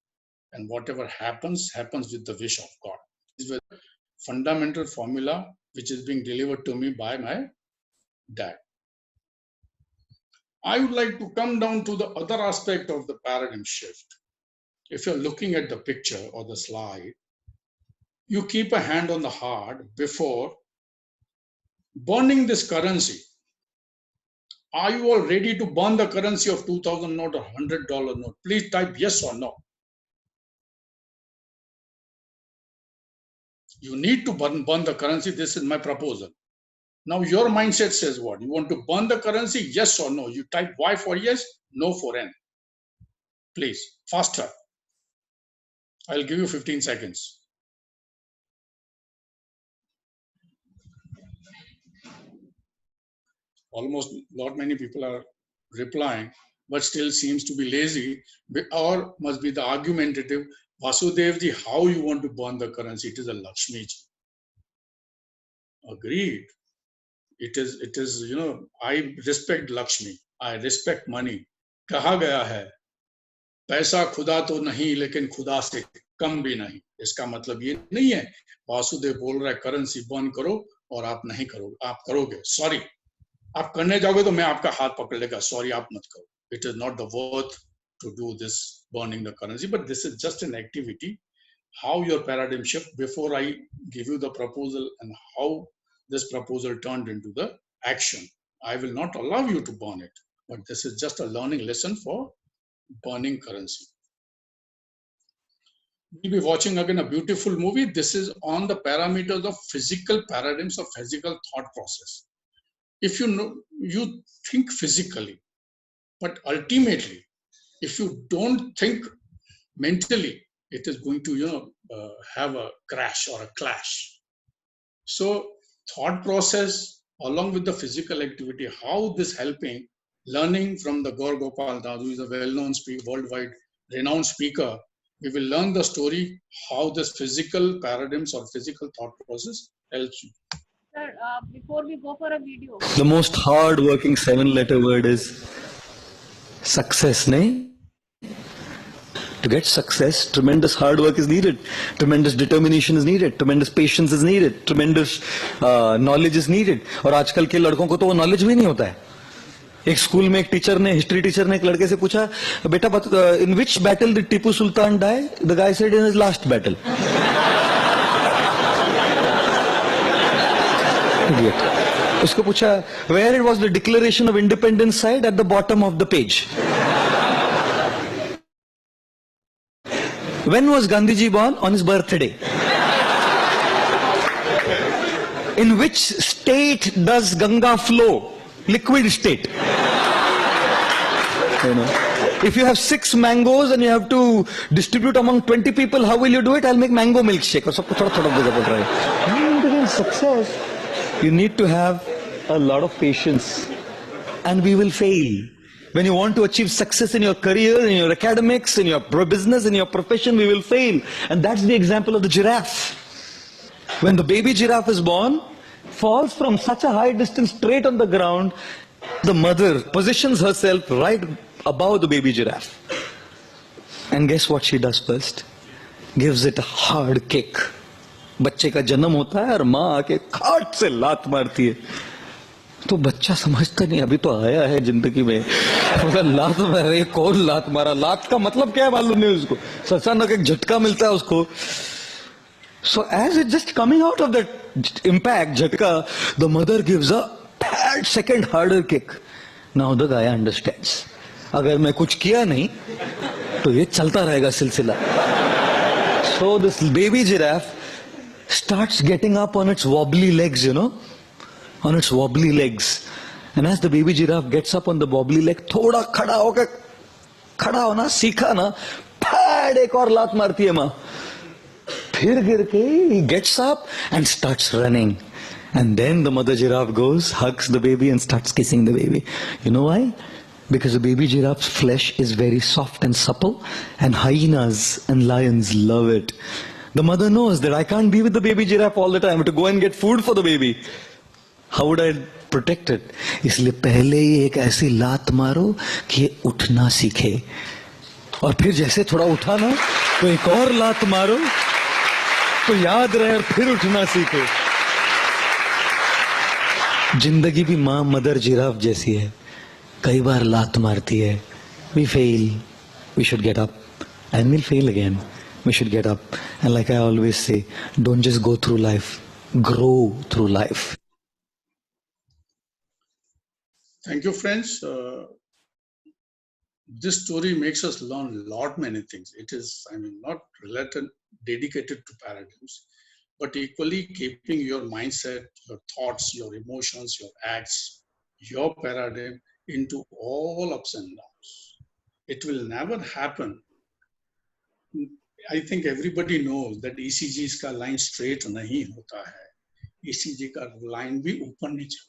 And whatever happens, happens with the wish of God. This is a fundamental formula which is being delivered to me by my dad. I would like to come down to the other aspect of the paradigm shift. If you're looking at the picture or the slide, you keep a hand on the heart before burning this currency. Are you all ready to burn the currency of 2000 note or $100 note? Please type yes or no. You need to burn the currency. This is my proposal. Now your mindset says what? You want to burn the currency, yes or no? You type Y for yes, no for N. Please, faster. I'll give you 15 seconds. Almost not many people are replying, but still seems to be lazy, or must be the argumentative. Vasudev ji, how you want to burn the currency? It is a Lakshmi ji. Agreed. It is, you know, I respect Lakshmi. I respect money. कहा गया है, पैसा खुदा तो नहीं, लेकिन खुदा से कम भी नहीं. इसका मतलब ये नहीं है, वासुदेव बोल रहा है करेंसी बर्न करो और आप नहीं करोगे, आप करोगे. सॉरी, आप करने जाओगे तो मैं आपका हाथ पकड़ लेगा. सॉरी, आप मत करो. It is not the worth to do this burning the currency, but this is just an activity. How your paradigm shift before I give you the proposal and how this proposal turned into the action. I will not allow you to burn it, but this is just a learning lesson for burning currency. We'll be watching again a beautiful movie. This is on the parameters of physical paradigms of physical thought process. If you know, you think physically, but ultimately, if you don't think mentally, it is going to, you know, have a crash or a clash. So thought process along with the physical activity, how this helping learning from the Gaur Gopal Das, who is a well-known speaker, worldwide renowned speaker. We will learn the story, how this physical paradigms or physical thought process helps you. Sir, before we go for a video. The most hard-working 7-letter word is success, nahin? To get success, tremendous hard work is needed, tremendous determination is needed, tremendous patience is needed, tremendous knowledge is needed. और आजकल के लड़कों को तो वो knowledge भी नहीं होता है. एक स्कूल में एक टीचर ने, हिस्ट्री टीचर ने एक लड़के से पूछा, बेटा in which battle did Tipu Sultan die? The guy said in his last battle. Idiot. उसको पूछा, where it was the Declaration of Independence side? At the bottom of the page. When was Gandhiji born? On his birthday. In which state does Ganga flow? Liquid state. You know, if you have 6 mangoes and you have to distribute among 20 people, how will you do it? I'll make mango milkshake. और सबको थोड़ा-थोड़ा देगा बोल रहा है. To gain success, you need to have a lot of patience, and we will fail. When you want to achieve success in your career, in your academics, in your business, in your profession, we will fail. And that's the example of the giraffe. When the baby giraffe is born, falls from such a high distance straight on the ground, the mother positions herself right above the baby giraffe. And guess what she does first? Gives it a hard kick. बच्चे का जन्म होता है और माँ आके खाट से लात मारती है. तो बच्चा समझता नहीं, अभी तो आया है जिंदगी में, लात मारे, कौन लात मारा, लात का मतलब क्या है मालूम नहीं उसको, अचानक एक झटका मिलता है उसको. So as it's just coming out of that impact, झटका, the mother gives a bad second harder kick. Now the guy understands. अगर मैं कुछ किया नहीं तो ये चलता रहेगा सिलसिला. So this baby giraffe starts getting up on its wobbly legs, you know, on its wobbly legs. And as the baby giraffe gets up on the wobbly leg, थोड़ा खड़ा होकर, खड़ा होना सीखा ना, फैड एक और लात मारती है माँ. फिर गिर के he gets up and starts running. And then the mother giraffe goes, hugs the baby and starts kissing the baby. You know why? Because the baby giraffe's flesh is very soft and supple, and hyenas and lions love it. The mother knows that I can't be with the baby giraffe all the time. I have to go and get food for the baby. How would I protect it? इसलिए पहले ही एक ऐसी लात मारो कि ये उठना सीखे, और फिर जैसे थोड़ा उठा ना तो एक और लात मारो तो याद रहे और फिर उठना सीखे. जिंदगी भी माँ मदर जिराफ जैसी है, कई बार लात मारती है. We fail, we should get up, and we'll fail again. We should get up, and like I always say, don't just go through life, grow through life. Thank you, friends. This story makes us learn a lot many things. It is, I mean, not related, dedicated to paradigms, but equally keeping your mindset, your thoughts, your emotions, your acts, your paradigm into all ups and downs. It will never happen. I think everybody knows that ECG का line straight नहीं होता है. ECG का line भी ऊपर नहीं चलता.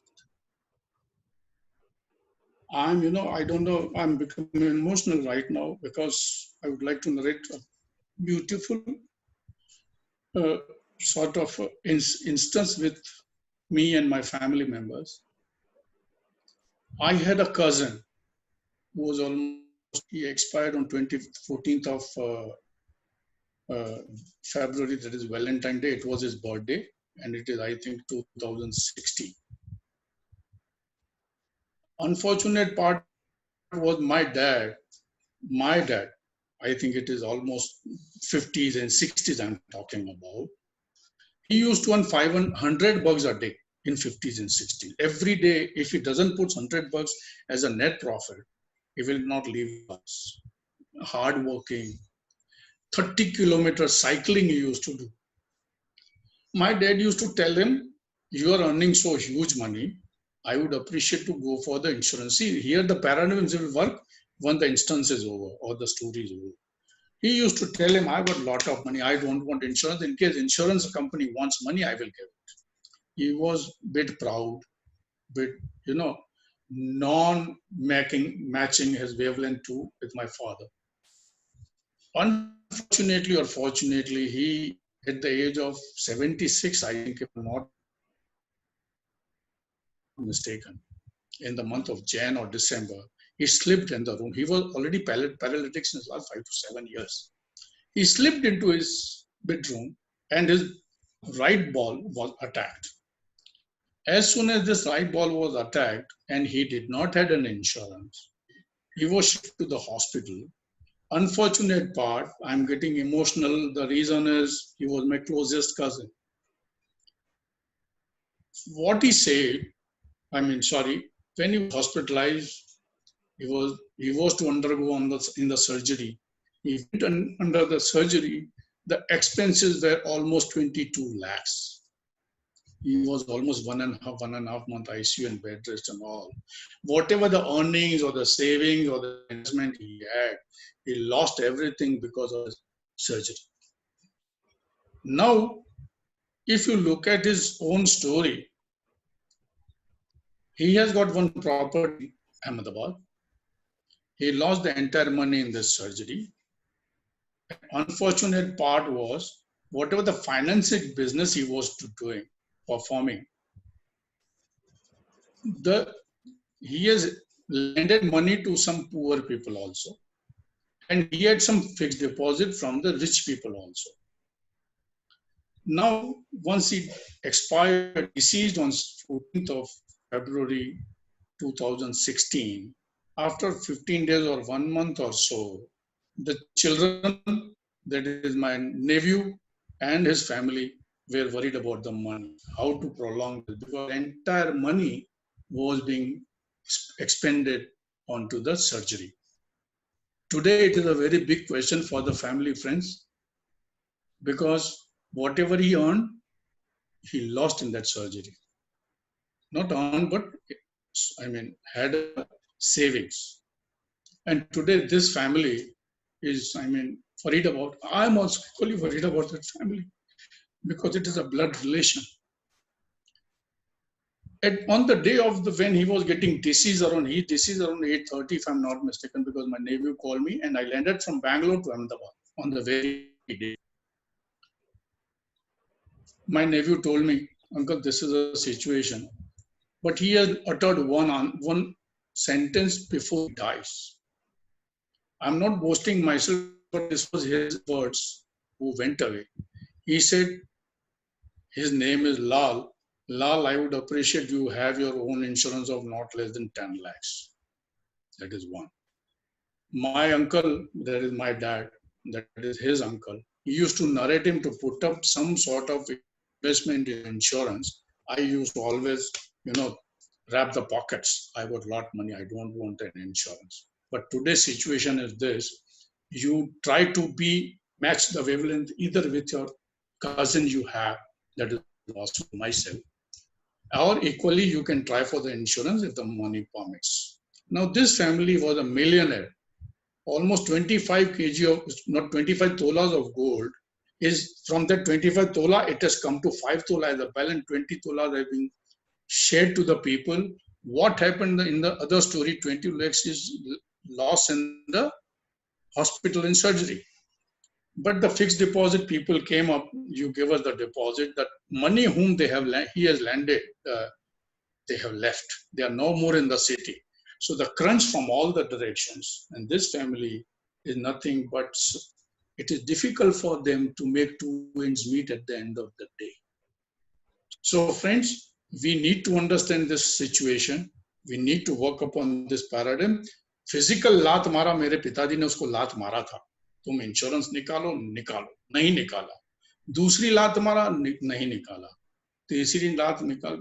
I don't know, I'm becoming emotional right now because I would like to narrate a beautiful sort of instance with me and my family members. I had a cousin who was he expired on 14th of February, that is Valentine's Day. It was his birthday, and it is, I think, 2016. Unfortunate part was my dad, I think it is almost 50s and 60s I'm talking about. He used to earn $500 a day in 50s and 60s. Every day, if he doesn't put $100 as a net profit, he will not leave us. Hard working, 30 kilometers cycling he used to do. My dad used to tell him, you are earning so huge money, I would appreciate to go for the insurance. See, here the paradigms will work when the instance is over or the story is over. He used to tell him, I've got a lot of money, I don't want insurance. In case insurance company wants money, I will give it. He was a bit proud, bit, matching his wavelength too with my father. Unfortunately or fortunately, he, at the age of 76, I think if I'm not mistaken, in the month of Jan or December, He slipped in the room. He was already paralytic since last 5 to 7 years. He slipped into his bedroom and his right ball was attacked. As soon as this right ball was attacked and he did not have an insurance, he was shipped to the hospital. Unfortunate part, I'm getting emotional. The reason is he was my closest cousin. What he said, when he was hospitalized, he was to undergo in the surgery. He went under the surgery. The expenses were almost 22 lakhs. He was almost one and a half month ICU and bed rest and all. Whatever the earnings or the savings or the investment he had, he lost everything because of surgery. Now, if you look at his own story, he has got one property, Ahmedabad. He lost the entire money in this surgery. Unfortunate part was, whatever the financing business he was performing, he has lended money to some poor people also. And he had some fixed deposit from the rich people also. Now, once he expired, deceased on 14th of February 2016, after 15 days or 1 month or so, the children, that is my nephew and his family, were worried about the money, how to prolong it, because the entire money was being expended onto the surgery. Today, it is a very big question for the family, friends, because whatever he earned, he lost in that surgery. Not earned, but had savings. And today, this family is, worried about. I am also equally worried about that family because it is a blood relation. And on the day of when he was getting deceased around 8:30, if I'm not mistaken, because my nephew called me and I landed from Bangalore to Ahmedabad on the very day. My nephew told me, "Uncle, this is a situation," but he has uttered one sentence before he dies. I'm not boasting myself, but this was his words who went away. He said, his name is Lal. Lal, I would appreciate you have your own insurance of not less than 10 lakhs. That is one. My uncle, that is my dad, that is his uncle, he used to narrate him to put up some sort of investment in insurance. I used to always, wrap the pockets. I got a lot of money. I don't want an insurance. But today's situation is this. You try to match the wavelength either with your cousin you have, that is also myself, or equally you can try for the insurance if the money permits. Now this family was a millionaire. Almost 25 kg of, not 25 tolas of gold is from that 25 tola, it has come to 5 tola as a balance. 20 tolas have been shared to the people. What happened in the other story, 20 lakhs is lost in the hospital in surgery. But the fixed deposit people came up, you give us the deposit, that money whom he has landed, they have left. They are no more in the city. So the crunch from all the directions, and this family is nothing but, it is difficult for them to make two ends meet at the end of the day. So friends, we need to understand this situation. We need to work upon this paradigm. Physical लात मारा, मेरे पिताजी ने उसको लात मारा था, तुम इंश्योरेंस निकालो, नहीं निकाला. दूसरी लात मारा, नहीं निकाला. तीसरी लात निकाल,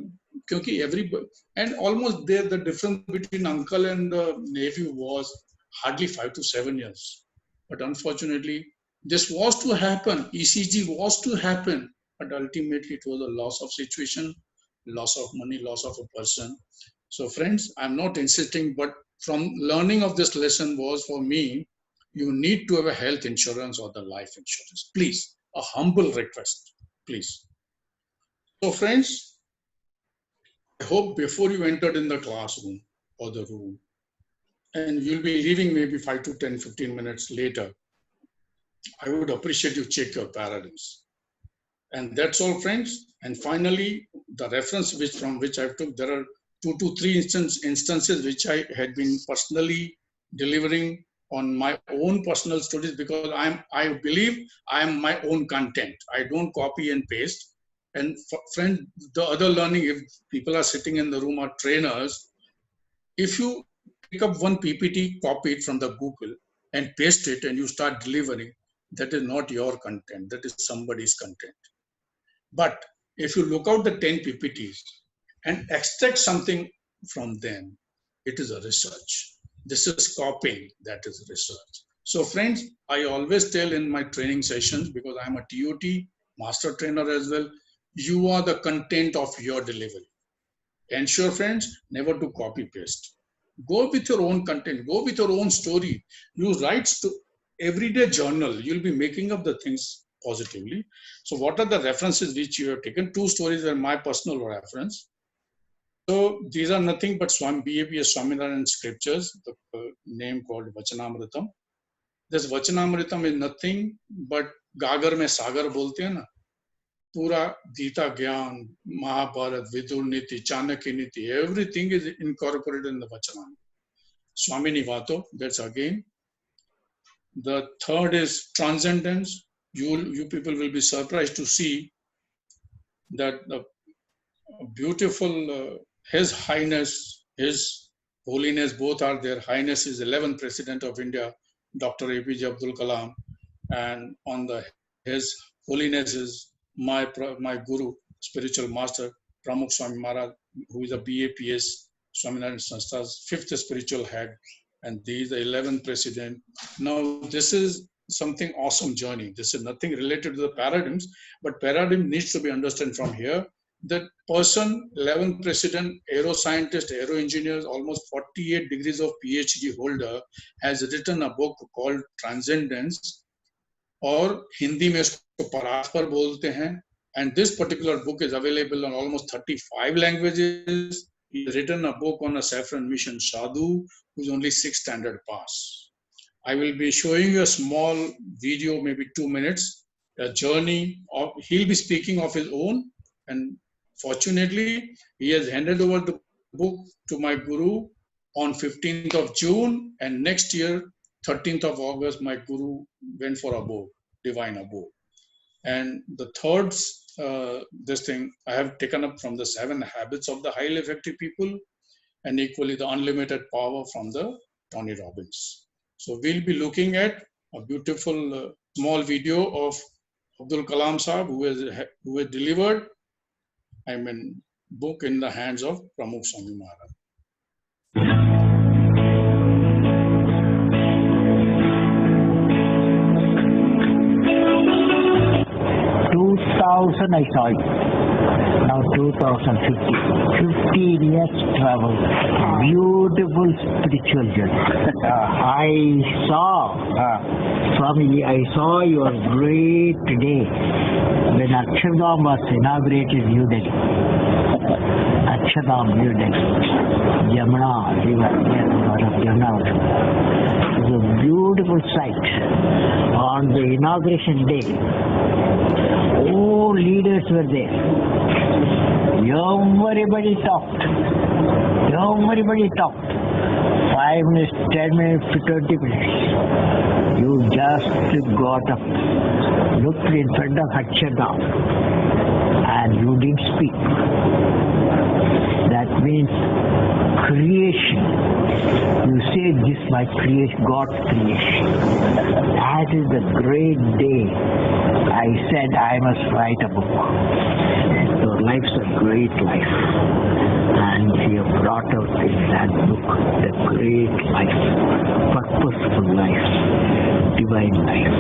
क्योंकि everybody, and almost there the difference between uncle and the nephew was hardly 5 to 7 years. But unfortunately, this was to happen. ECG was to happen, but ultimately it was a loss of situation, loss of money, loss of a person. So friends, I'm not insisting, but from learning of this lesson was for me, you need to have a health insurance or the life insurance. Please, a humble request, please. So friends, I hope before you entered in the classroom or the room, and you'll be leaving maybe 5 to 10, 15 minutes later, I would appreciate you check your paradigms. And that's all, friends. And finally, the reference from which I took, there are 2 to 3 instances which I had been personally delivering on my own personal stories, because I believe I am my own content. I don't copy and paste. And friend, the other learning, if people are sitting in the room are trainers, if you pick up one PPT, copy it from the Google and paste it and you start delivering, that is not your content, that is somebody's content. But if you look out the 10 PPTs and extract something from them, it is a research. This is copying, that is research. So friends, I always tell in my training sessions, because I'm a TOT master trainer as well, you are the content of your delivery. Ensure friends, never to copy paste. Go with your own content, go with your own story. You write everyday journal, you'll be making up the things positively. So what are the references which you have taken? 2 stories are my personal reference. So these are nothing but BAPS Swaminarayan scriptures, the name called Vachanamritam. This Vachanamritam is nothing but Gagar mein Sagar bolte hain na. Pura Gita Gyan, Mahabharat, Vidur Niti, Chanakya Niti, everything is incorporated in the Vachanamritam. Swamini Vato, that's again. The third is transcendence. You people will be surprised to see that the beautiful His Highness, His Holiness, both are there. Highness is 11th President of India, Dr. APJ Abdul Kalam, and on the His Holiness is my Guru, spiritual master, Pramukh Swami Maharaj, who is a BAPS Swaminarayan Sanstha's 5th spiritual head, and he is the 11th President. Now, this is something awesome journey. This is nothing related to the paradigms, but paradigm needs to be understood from here. That person, 11th President, aero scientist, aero engineer, almost 48 degrees of PhD holder, has written a book called Transcendence, or Hindi mein isko Paraspar bolte hain. And this particular book is available on almost 35 languages. He's written a book on a saffron mission sadhu, who's only 6th standard pass. I will be showing you a small video, maybe 2 minutes, a journey of, he'll be speaking of his own, and fortunately, he has handed over the book to my Guru on 15th of June, and next year, 13th of August, my Guru went for abode, divine abode. And the third, this thing I have taken up from the 7 habits of the highly effective people, and equally the unlimited power from the Tony Robbins. So we'll be looking at a beautiful small video of Abdul Kalam Sahab, who has delivered, book in the hands of Pramukh Swami Maharaj. 2000 I saw it. Now 2050. 15 years travel. Beautiful spiritual journey. I saw, Swami, I saw your great day when Akshardham was inaugurated New Delhi. Akshardham, New Delhi. Yamuna, river, Yamuna. It was a beautiful sight. On the inauguration day, all leaders were there. Everybody talked. 5 minutes, 10 minutes to 20 minutes. You just got up, looked in front of Akshardham, and you didn't speak. That means creation. You say this my creation, God's creation. That is the great day. I said I must write a book. Your life's a great life. And you have brought out in that book the great life, purposeful life, divine life.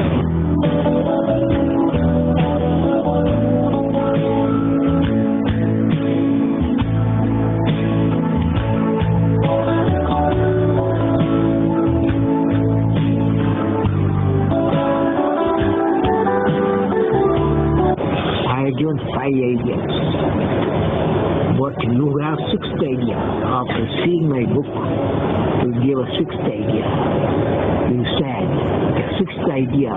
Given 5 ideas, but you have 6th idea. After seeing my book, you gave a 6th idea. You said the 6th idea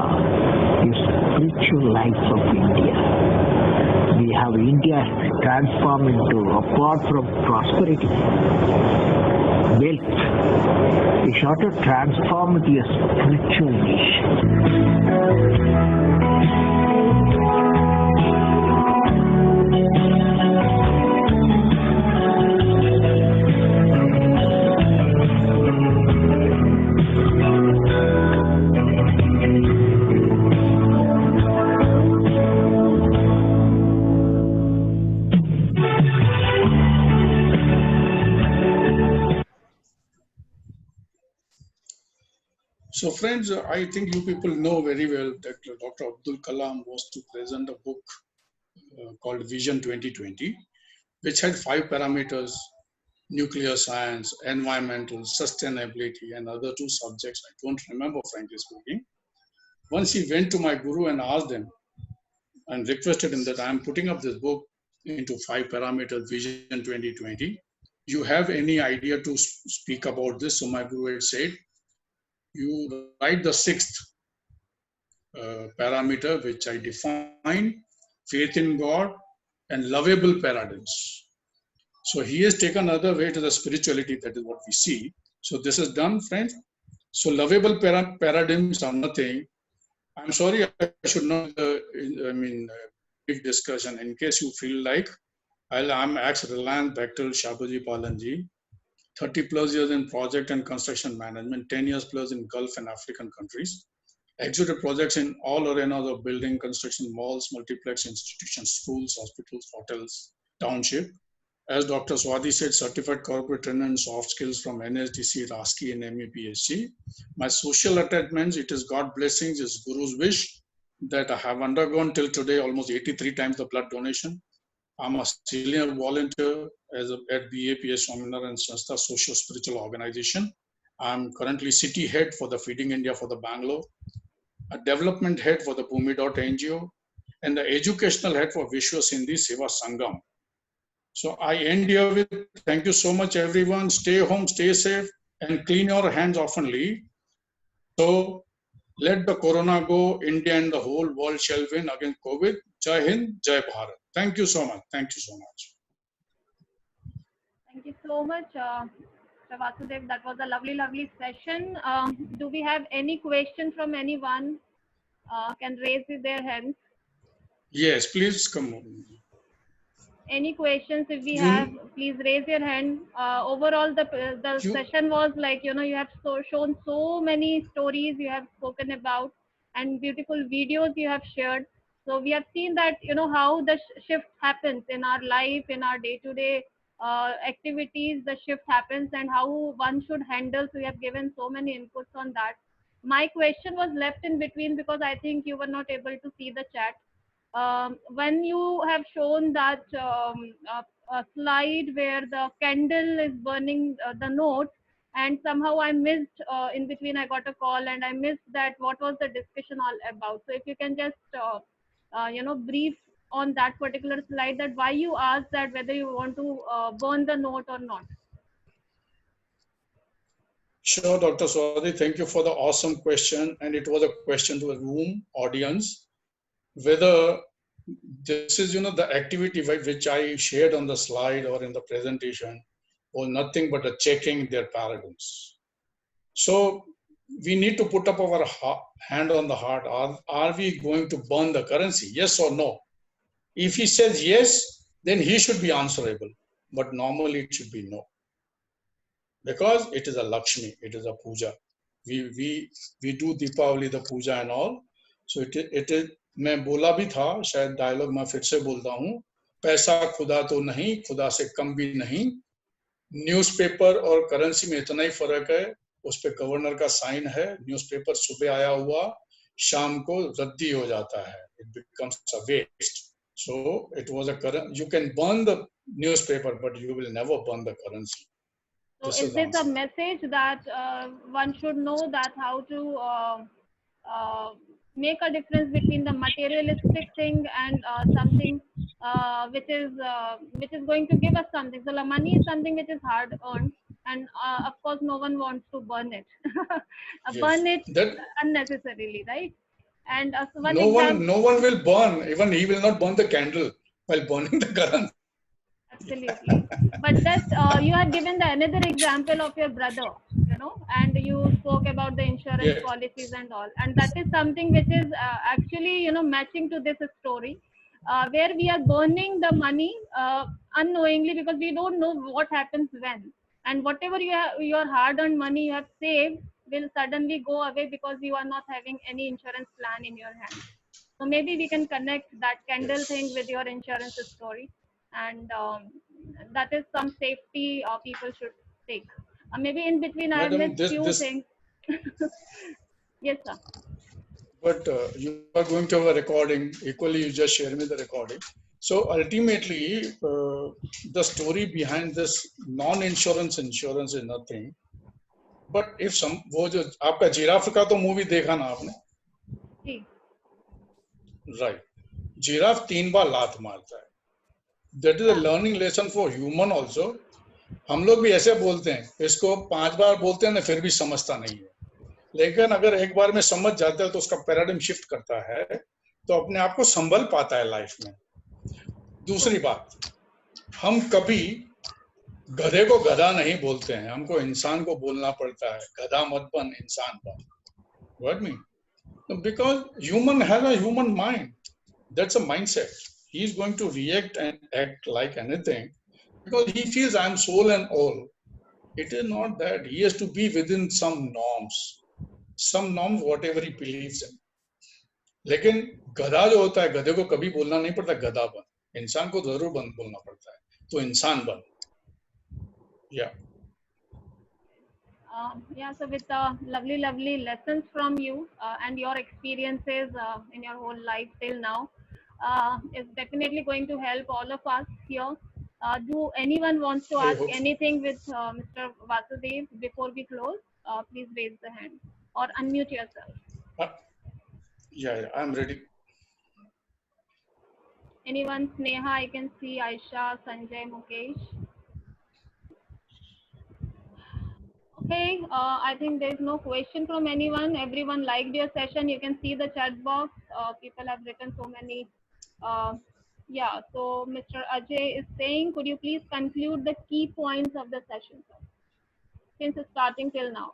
is spiritual life of India. We have India transformed into, apart from prosperity, wealth. We shall to transform into a spiritual nation. So friends, I think you people know very well that Dr. Abdul Kalam was to present a book called Vision 2020, which had 5 parameters: nuclear science, environmental, sustainability, and other 2 subjects. I don't remember, frankly speaking. Once he went to my guru and asked them and requested him that I am putting up this book into 5 parameters, Vision 2020. You have any idea to speak about this? So my guru had said, you write the 6th parameter, which I define: faith in God and lovable paradigms. So he has taken another way to the spirituality. That is what we see. So this is done, friends. So lovable paradigms are nothing. I'm sorry, I should not, give discussion. In case you feel like, I'm ex-Reliance Bechtel Shabuji Palanji, 30 plus years in project and construction management, 10 years plus in Gulf and African countries. Executed projects in all arenas of building, construction, malls, multiplex institutions, schools, hospitals, hotels, township. As Dr. Swati said, certified corporate trainer in soft skills from NSDC, RASKI, and MEPSC. My social attachments, it is God blessings, is Guru's wish that I have undergone till today almost 83 times the blood donation. I'm a senior volunteer at BAPS Seminar and Sanstha Social Spiritual Organization. I'm currently city head for the Feeding India for the Bangalore, a development head for the Bhumi.NGO, and the educational head for Vishwa Sindhi Seva Sangam. So I end here with thank you so much, everyone. Stay home, stay safe, and clean your hands oftenly. So let the corona go. India and the whole world shall win against COVID. Jai Hind, Jai Bharat. Thank you so much. Thank you so much. Thank you so much, Mr. Vasudev. That was a lovely, lovely session. Do we have any question from anyone? Can raise their hands. Yes, please come on. Any questions? If we have, please raise your hand. Overall, the session was like, you have shown so many stories you have spoken about and beautiful videos you have shared. So we have seen that, how the shift happens in our life, in our day-to-day activities, the shift happens and how one should handle. So we have given so many inputs on that. My question was left in between because I think you were not able to see the chat. When you have shown that a slide where the candle is burning the notes, and somehow I missed in between, I got a call and I missed that what was the discussion all about. So if you can just brief on that particular slide, that why you asked that whether you want to burn the note or not. Sure, Dr. Swati, thank you for the awesome question. And it was a question to a room audience, whether this is, the activity which I shared on the slide or in the presentation was nothing but a checking their paradigms. So we need to put up our hand on the heart. Are we going to burn the currency? Yes or no? If he says yes, then he should be answerable. But normally it should be no. Because it is a Lakshmi, it is a puja. We do Deepavali, the puja and all. So it is, मैं बोला भी था, शायद dialogue मैं फिर से बोलता हूँ, पैसा खुदा तो नहीं, खुदा से कम भी नहीं, न्यूज़पेपर और करेंसी में इतना ही फर्क है, उस पे गवर्नर का साइन है, न्यूज़पेपर सुबह आया हुआ, शाम को रद्दी हो जाता है, it becomes a waste. So it was you can burn the newspaper, but you will never burn the currency. So is this a message that one should know that how to make a difference between the materialistic thing and something which is going to give us something. So the money is something which is hard earned, and of course no one wants to burn it. Burn it unnecessarily, right? And no one will burn. Even he will not burn the candle. while burning the Quran. Absolutely. But just you have given the another example of your brother, you know, and you spoke about the insurance Yeah. policies and all, and that is something which is actually, you know, matching to this story, where we are burning the money unknowingly, because we don't know what happens when, and whatever your hard-earned money you have saved will suddenly go away because you are not having any insurance plan in your hand. So maybe we can connect that candle thing with your insurance story, and that is some safety people should take. Maybe in between I Madam, missed few things. Yes, sir. but you are going to have a recording. Equally, you just share me the recording. So ultimately, the story behind this non-insurance insurance is nothing. But if some, वो जो आपका giraffe का तो movie देखा ना आपने? जी. Right. Giraffe 3 बार लात मारता है. That is a learning lesson for human also. हम लोग भी ऐसे बोलते हैं, इसको 5 बार बोलते हैं ना फिर भी समझता नहीं है. लेकिन अगर एक बार में समझ जाता है तो उसका पैराडाइम शिफ्ट करता है, तो अपने आप को संभल पाता है लाइफ में. दूसरी बात, हम कभी गधे को गधा नहीं बोलते हैं, हमको इंसान को बोलना पड़ता है. गधा मत बन, इंसान बन. What mean? Because human has a human mind. That's a mindset. He is going to react and act like anything because he feels I am soul and all. It is not that. He has to be within some norms, whatever he believes in. लेकिन गधा जो होता है, गधे को कभी बोलना नहीं पड़ता गधा बन. इंसान को जरूर बोलना पड़ता है. तो इंसान बन. Yeah. Yeah, so with lovely lessons from you and your experiences in your whole life till now, is definitely going to help all of us here. Do anyone wants to I ask hope so. anything with Mr. Vasudev before we close? Please raise the hand or unmute yourself. Yeah, I'm ready. Anyone? Sneha, I can see. Aisha, Sanjay, Mukesh. Okay, I think there is no question from anyone. Everyone liked your session. You can see the chat box. People have written so many. Yeah, so Mr. Ajay is saying, could you please conclude the key points of the session, sir? Since starting till now.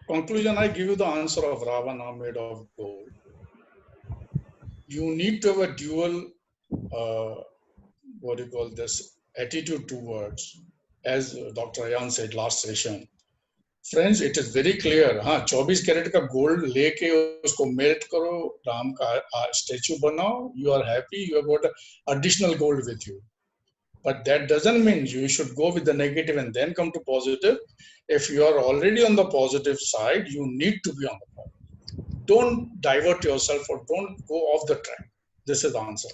Conclusion, I give you the answer of Ravana made of gold. You need to have a dual, attitude towards, as Dr. Ayan said last session. Friends, it is very clear. हाँ, 24 carat का gold लेके उसको melt करो, राम का statue बनाओ, you are happy, you have got additional gold with you. But that doesn't mean you should go with the negative and then come to positive. If you are already on the positive side, you need to be on the positive. Don't divert yourself or don't go off the track. This is the answer.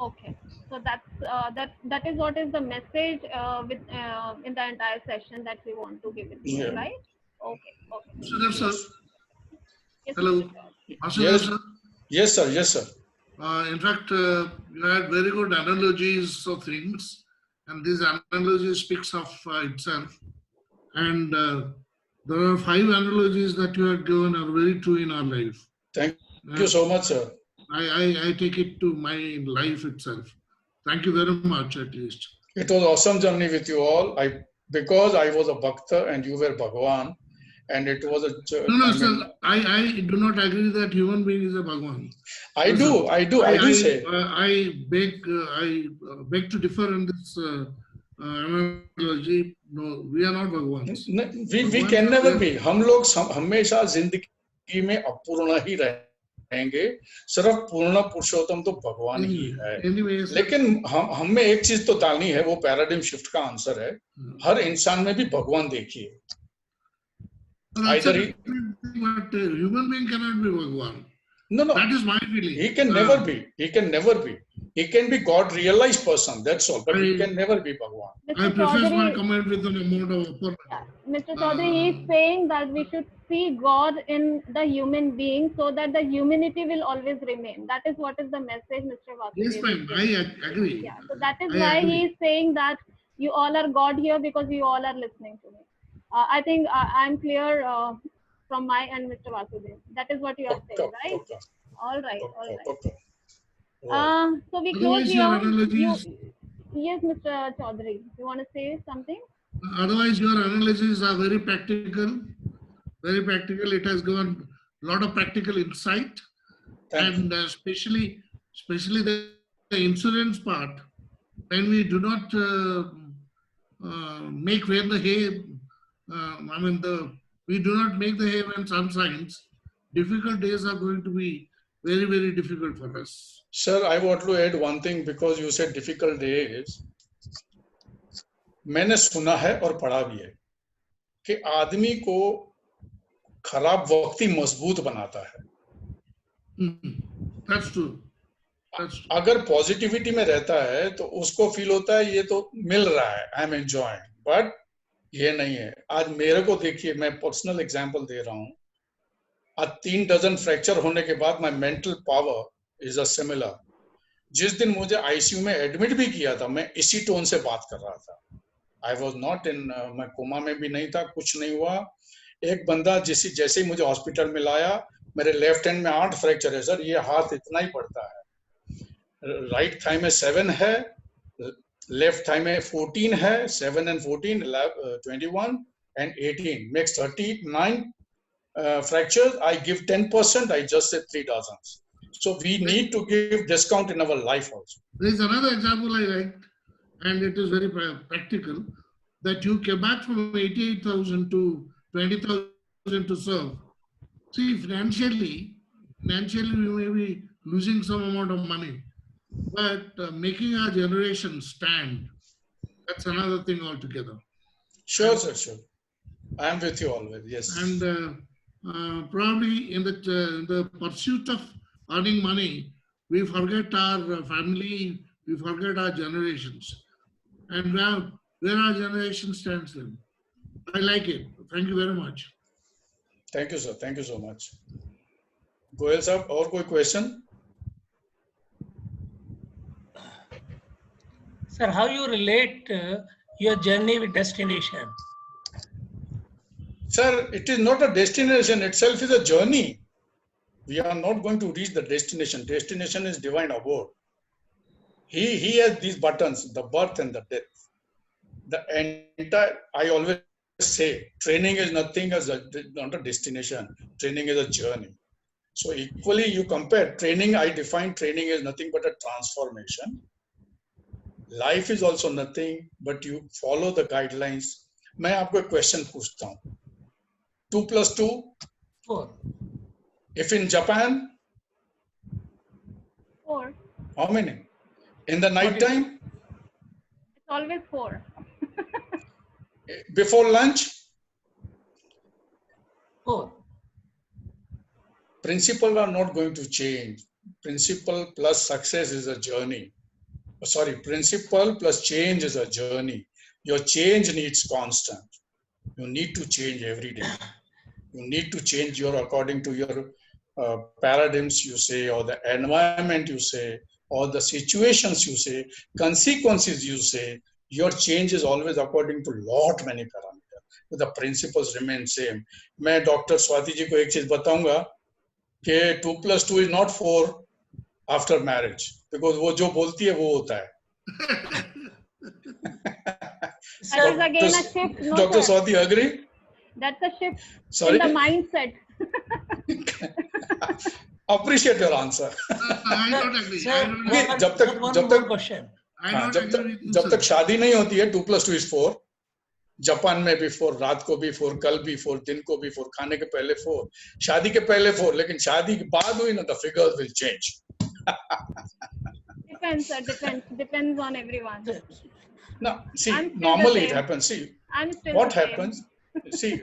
Okay, so that is what is the message with in the entire session that we want to give it to you, right? Okay. Vasudev sir. Yes, Hello. sir. Yes, sir. Yes, sir. In fact, you had very good analogies of things, and this analogy speaks of itself. And there are 5 analogies that you have given are very true in our life. Thank you so much, sir. I take it to my life itself. Thank you very much, at least. It was awesome journey with you all. Because I was a Bhakta and you were Bhagwan, and it was a. No, sir. I do not agree that human being is a Bhagwan. I do say. I beg to differ in this analogy. No, we are not Bhagwans. We can never be. हम लोग हमेशा जिंदगी में अपूर्ण ही रहेंगे. सिर्फ पूर्ण पुरुषोत्तम तो भगवान ही है. लेकिन हम में एक चीज तो डालनी है, वो पैराडाइम शिफ्ट का आंसर है. हर इंसान में भी भगवान देखिए. But human being cannot be Bhagwan. No. That is my feeling. He can never be. He can never be. He can be God realized person. That's all. But he can never be Bhagwan. I preface my comment with an amount of apology. Mr. Chaudhary, he is saying that we should see God in the human being so that the humanity will always remain. That is what is the message, Mr. Vasudev. Yes, ma'am. I agree. Yeah. So that is why he is saying that you all are God here because you all are listening to me. I think I'm clear from my end, Mr. Vasudev. That is what you are saying, right? All right, all right. Okay. So we close Otherwise, your here. analogies, Yes, Mr. Chaudhary, you want to say something? otherwise your analyses are very practical. Very practical. It has given a lot of practical insight, Thank you. and especially the insurance part. When we do not make when the hay, we do not make the hay when sun shines. Difficult days are going to be very, very difficult for us. Sir, I want to add one thing because you said difficult days. मैंने सुना है और पढ़ा भी है कि आदमी को खराब वक्त ही मजबूत बनाता है. That's true. अगर पॉजिटिविटी में रहता है तो उसको फील होता है ये तो मिल रहा है, आई एम एंजॉयिंग, बट ये नहीं है. आज मेरे को देखिए, मैं पर्सनल एग्जांपल दे रहा हूँ. आज 3 डजन फ्रैक्चर होने के बाद my mental power is a similar. जिस दिन मुझे आईसीयू में एडमिट भी किया था, मैं इसी टोन से बात कर रहा था. आई वॉज नॉट इन, मैं कोमा में भी नहीं था, कुछ नहीं हुआ. एक बंदा जैसे ही मुझे हॉस्पिटल में लाया, मेरे लेफ्ट हैंड में 8 फ्रैक्चर है सर, ये हाथ इतना ही पड़ता है. राइट थाई में 7 है, लेफ्ट थाई में 14 है, 7 and 14, 21 and 18 makes 39 fractures. I give 10%, I just said 3 dozens. So we need to give discount in our life also. There is another example I liked, and it is very practical, that you came back from 88,000 to 20,000 to serve. See, financially we may be losing some amount of money, but making our generation stand, that's another thing altogether. Sure, sir, sure. I am with you always, yes. And probably in the pursuit of earning money, we forget our family, we forget our generations. And where our generation stands then. I like it. Thank you very much. Thank you, sir. Thank you so much. Goel sir, और कोई question? Sir, how you relate your journey with destination? Sir, it is not a destination, itself is a journey. We are not going to reach the destination. Destination is divine abode. He has these buttons, the birth and the death. The entire, I always say, training is nothing as not a destination. Training is a journey. So equally, you compare training. I define training as nothing but a transformation. Life is also nothing, but you follow the guidelines. मैं आपको एक question पूछता हूँ. 2 + 2? 4. If in Japan? 4. How many? In the night time? It's always 4. Before lunch? 4. Principles are not going to change. Principle plus success is a journey. Sorry, principle plus change is a journey. Your change needs constant. You need to change every day. You need to change according to your paradigms, you say, or the environment, you say, or the situations, you say, consequences, you say. Your change is always according to lot many parameters. The principles remain same. मैं doctor Swati ji को एक चीज बताऊंगा कि 2 + 2 is not 4 after marriage, because वो जो बोलती है वो होता है. That is again a shift. No, Dr. sir. Swati, agree? That's a shift Sorry? in the mindset. Appreciate your answer. I don't agree. Sir, I don't agree. जब तक question. I don't agree with you, जब sir. तक शादी नहीं होती है 2 + 2 is 4. Japan में भी 4, रात को भी 4, कल भी 4, दिन को भी 4, खाने के पहले 4, शादी के पहले 4, लेकिन शादी के बाद हुई ना, the figures will change. Depends, sir. Depends on everyone. Now, see, I'm still normally the it same. happens. See, I'm still what the same. happens? See,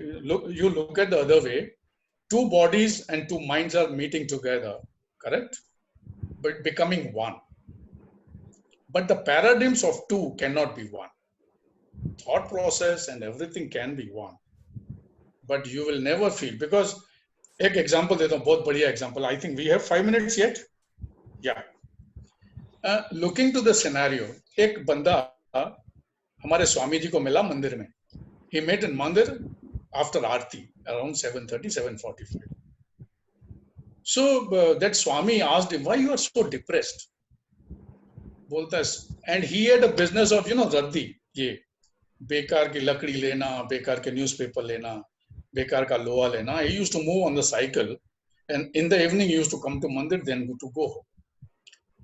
you look at the other way. 2 bodies and 2 minds are meeting together, correct? But becoming one. But the paradigms of 2 cannot be one. Thought process and everything can be one. But you will never feel, because एक example देता हूँ, बहुत बढ़िया example. I think we have 5 minutes yet. Yeah. Looking to the scenario, एक बंदा हमारे स्वामी जी को मिला मंदिर में. He met in मंदिर after Aarti around 7:30, 7:45. So that Swami asked him, why you are so depressed? बोलता है, and he had a business of, रद्दी, ये बेकार की लकड़ी लेना, बेकार के न्यूज़पेपर लेना, बेकार का लोहा लेना. He used to move on the cycle, and in the evening he used to come to mandir, then to go home.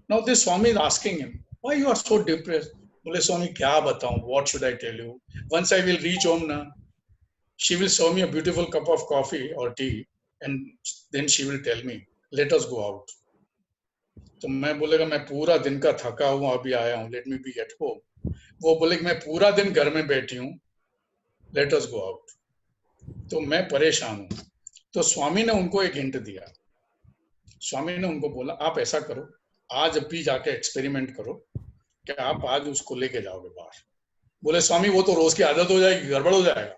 Now this Swami is asking him, why you are so depressed? बोले स्वामी क्या बताऊं, what should I tell you? Once I will reach home na, she will serve me a beautiful cup of coffee or tea, and then she will tell me, let us go out. तो मैं बोलेगा मैं पूरा दिन का थका हुआ अभी आया हूँ, let me be at home. वो बोलेगा मैं पूरा दिन घर में बैठी हूँ, let us go out. तो मैं परेशान हूँ. तो स्वामी ने उनको एक हिंट दिया. स्वामी ने उनको बोला आप ऐसा करो, आज भी जाके एक्सपेरिमेंट करो कि आप आज उसको लेके जाओगे बाहर. बोले स्वामी वो तो रोज की आदत हो जाएगी, गड़बड़ हो जाएगा,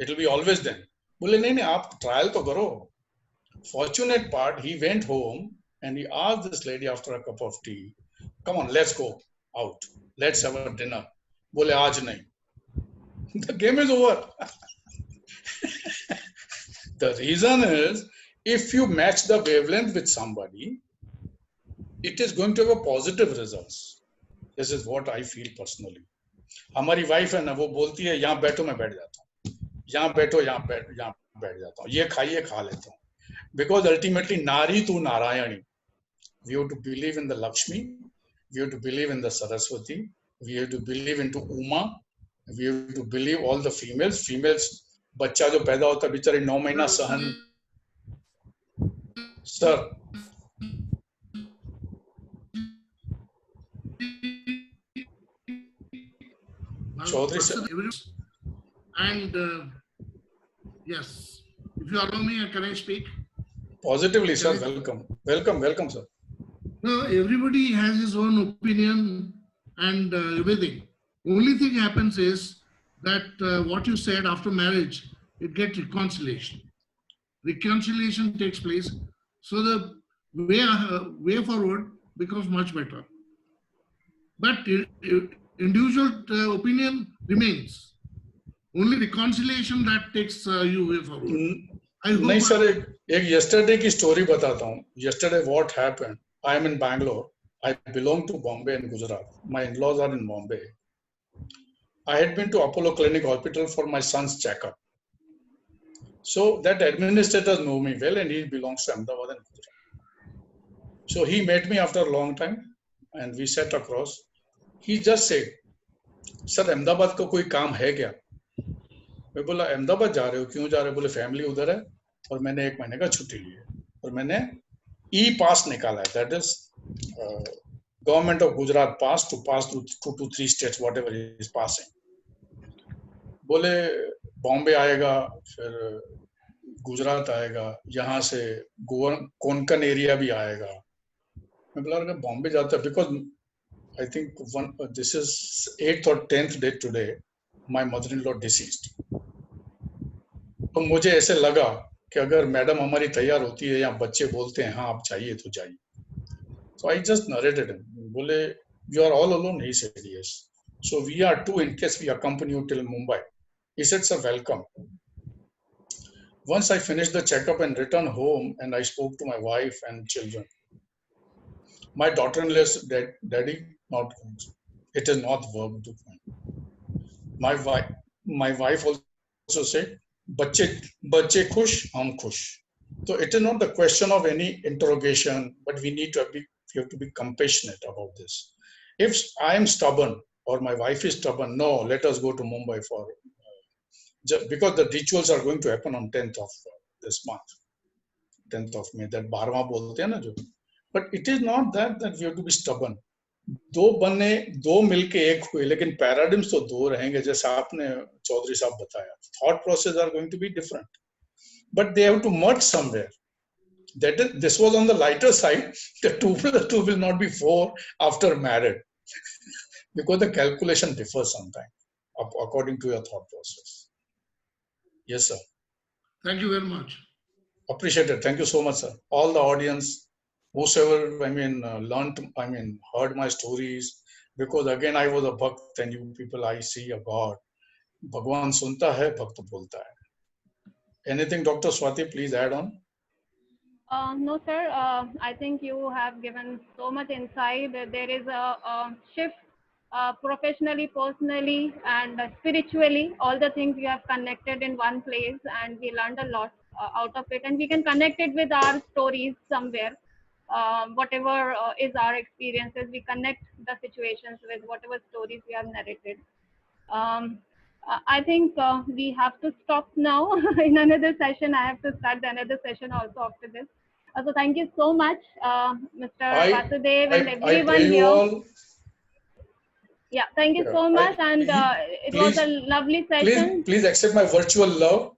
it will be always then. बोले नहीं आप ट्रायल तो करो. Fortunate part, he went home and he asked this lady after a cup of tea, come on, let's go out, let's have a dinner. बोले आज नहीं. The game is over. The reason is, if you match the wavelength with somebody, it is going to have a positive results. This is what I feel personally. हमारी wife है ना, वो बोलती है यहाँ बैठो मैं बैठ जाता हूँ, यहाँ बैठो यहाँ बैठ जाता हूँ, ये खाइए खा लेता हूँ. Because ultimately nari tu narayani. We have to believe in the Lakshmi, we have to believe in the Saraswati, we have to believe into Uma, we have to believe all the females. बच्चा जो पैदा होता है बेचारे 9 महीना सहन. Sir. Chaudhary sir. And yes, if you allow me, can I speak? Positively, sir. Welcome, sir. No, everybody has his own opinion and everything. Only thing happens is that what you said after marriage, it gets reconciliation. Reconciliation takes place, so the way forward becomes much better. But individual opinion remains. Only reconciliation that takes you way forward. नहीं sir, एक yesterday की story बताता हूँ. Yesterday what happened? I am in Bangalore. I belong to Bombay and Gujarat. My in-laws are in Bombay. I had been to Apollo Clinic Hospital for my son's checkup. So that administrator know me well and he belongs to Ahmedabad and Gujarat. So he met me after a long time and we sat across. He just said, "Sir, Ahmedabad का कोई काम है क्या?" मैं बोला अहमदाबाद जा रहे हो, क्यों जा रहे हो? बोले फैमिली उधर है और मैंने 1 महीने का छुट्टी ली है और मैंने ई पास निकाला है, that is government of Gujarat pass to pass through 2 to 3 states whatever is passing. बोले बॉम्बे आएगा, फिर गुजरात आएगा, यहाँ से गोवा कोंकण एरिया भी आएगा. मैं बोला अगर बॉम्बे जाता है, because I think this is 8th or 10th day today, my mother-in-law deceased. तो मुझे ऐसे लगा कि अगर मैडम हमारी तैयार होती है या बच्चे बोलते हैं हाँ आप चाहिए तो चाहिए. So I just narrated him. बोले you are all alone? He said yes. So we are 2 in case we accompany you till Mumbai. He said sir, welcome. Once I finished the checkup and returned home and I spoke to my wife and children. My daughter-in-law said, Daddy, not good. It is not work to find. My wife also said, बच्चे खुश, हम खुश. So it is not the question of any interrogation, but we have to be compassionate about this. If I am stubborn or my wife is stubborn, no, let us go to Mumbai for because the rituals are going to happen on 10th of this month, 10th of May. That 12वां बोलते हैं ना जो. But it is not that we have to be stubborn. दो मिलके एक हुए, लेकिन paradigms तो 2 रहेंगे, जैसा आपने चौधरी साहब बताया. Thought process are going to be different, but they have to merge somewhere. This was on the lighter side. The two will not be 4 after married because the calculation differs sometimes according to your thought process. Yes, sir. Thank you very much. Appreciate it. Thank you so much, sir. All the audience. Whosoever, heard my stories, because again I was a bhakt and you people, I see a God. Bhagwan sunta hai, bhakt bolta hai. Anything, Dr. Swati, please add on. No, sir. I think you have given so much insight. There is a shift professionally, personally, and spiritually. All the things you have connected in one place, and we learned a lot out of it. And we can connect it with our stories somewhere. Whatever is our experiences, we connect the situations with whatever stories we have narrated. I think we have to stop now. In another session, I have to start another session also after this. So thank you so much, Mr. Vasudev and I everyone pray you here. all. Yeah, thank you Yeah, so much, and it was a lovely session. Please accept my virtual love.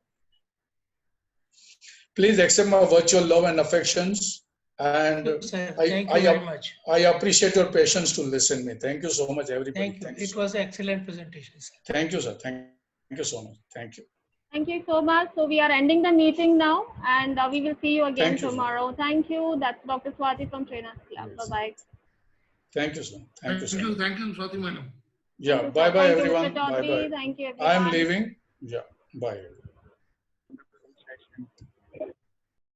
Please accept my virtual love and affections. And Sir, thank you very much. I appreciate your patience to listen me. Thank you so much, everybody. Thank you. It was an excellent presentation, sir. Thank you, sir. Thank you so much. Thank you. Thank you so much. So we are ending the meeting now, and we will see you again tomorrow. Thank you. That's Dr. Swati from Trainers Club. Yes. Bye-bye. Thank you, sir. Thank you, sir. Thank you, Swati madam. Yeah, bye-bye, everyone. Bye-bye. Thank you, everyone. I am leaving. Yeah, bye.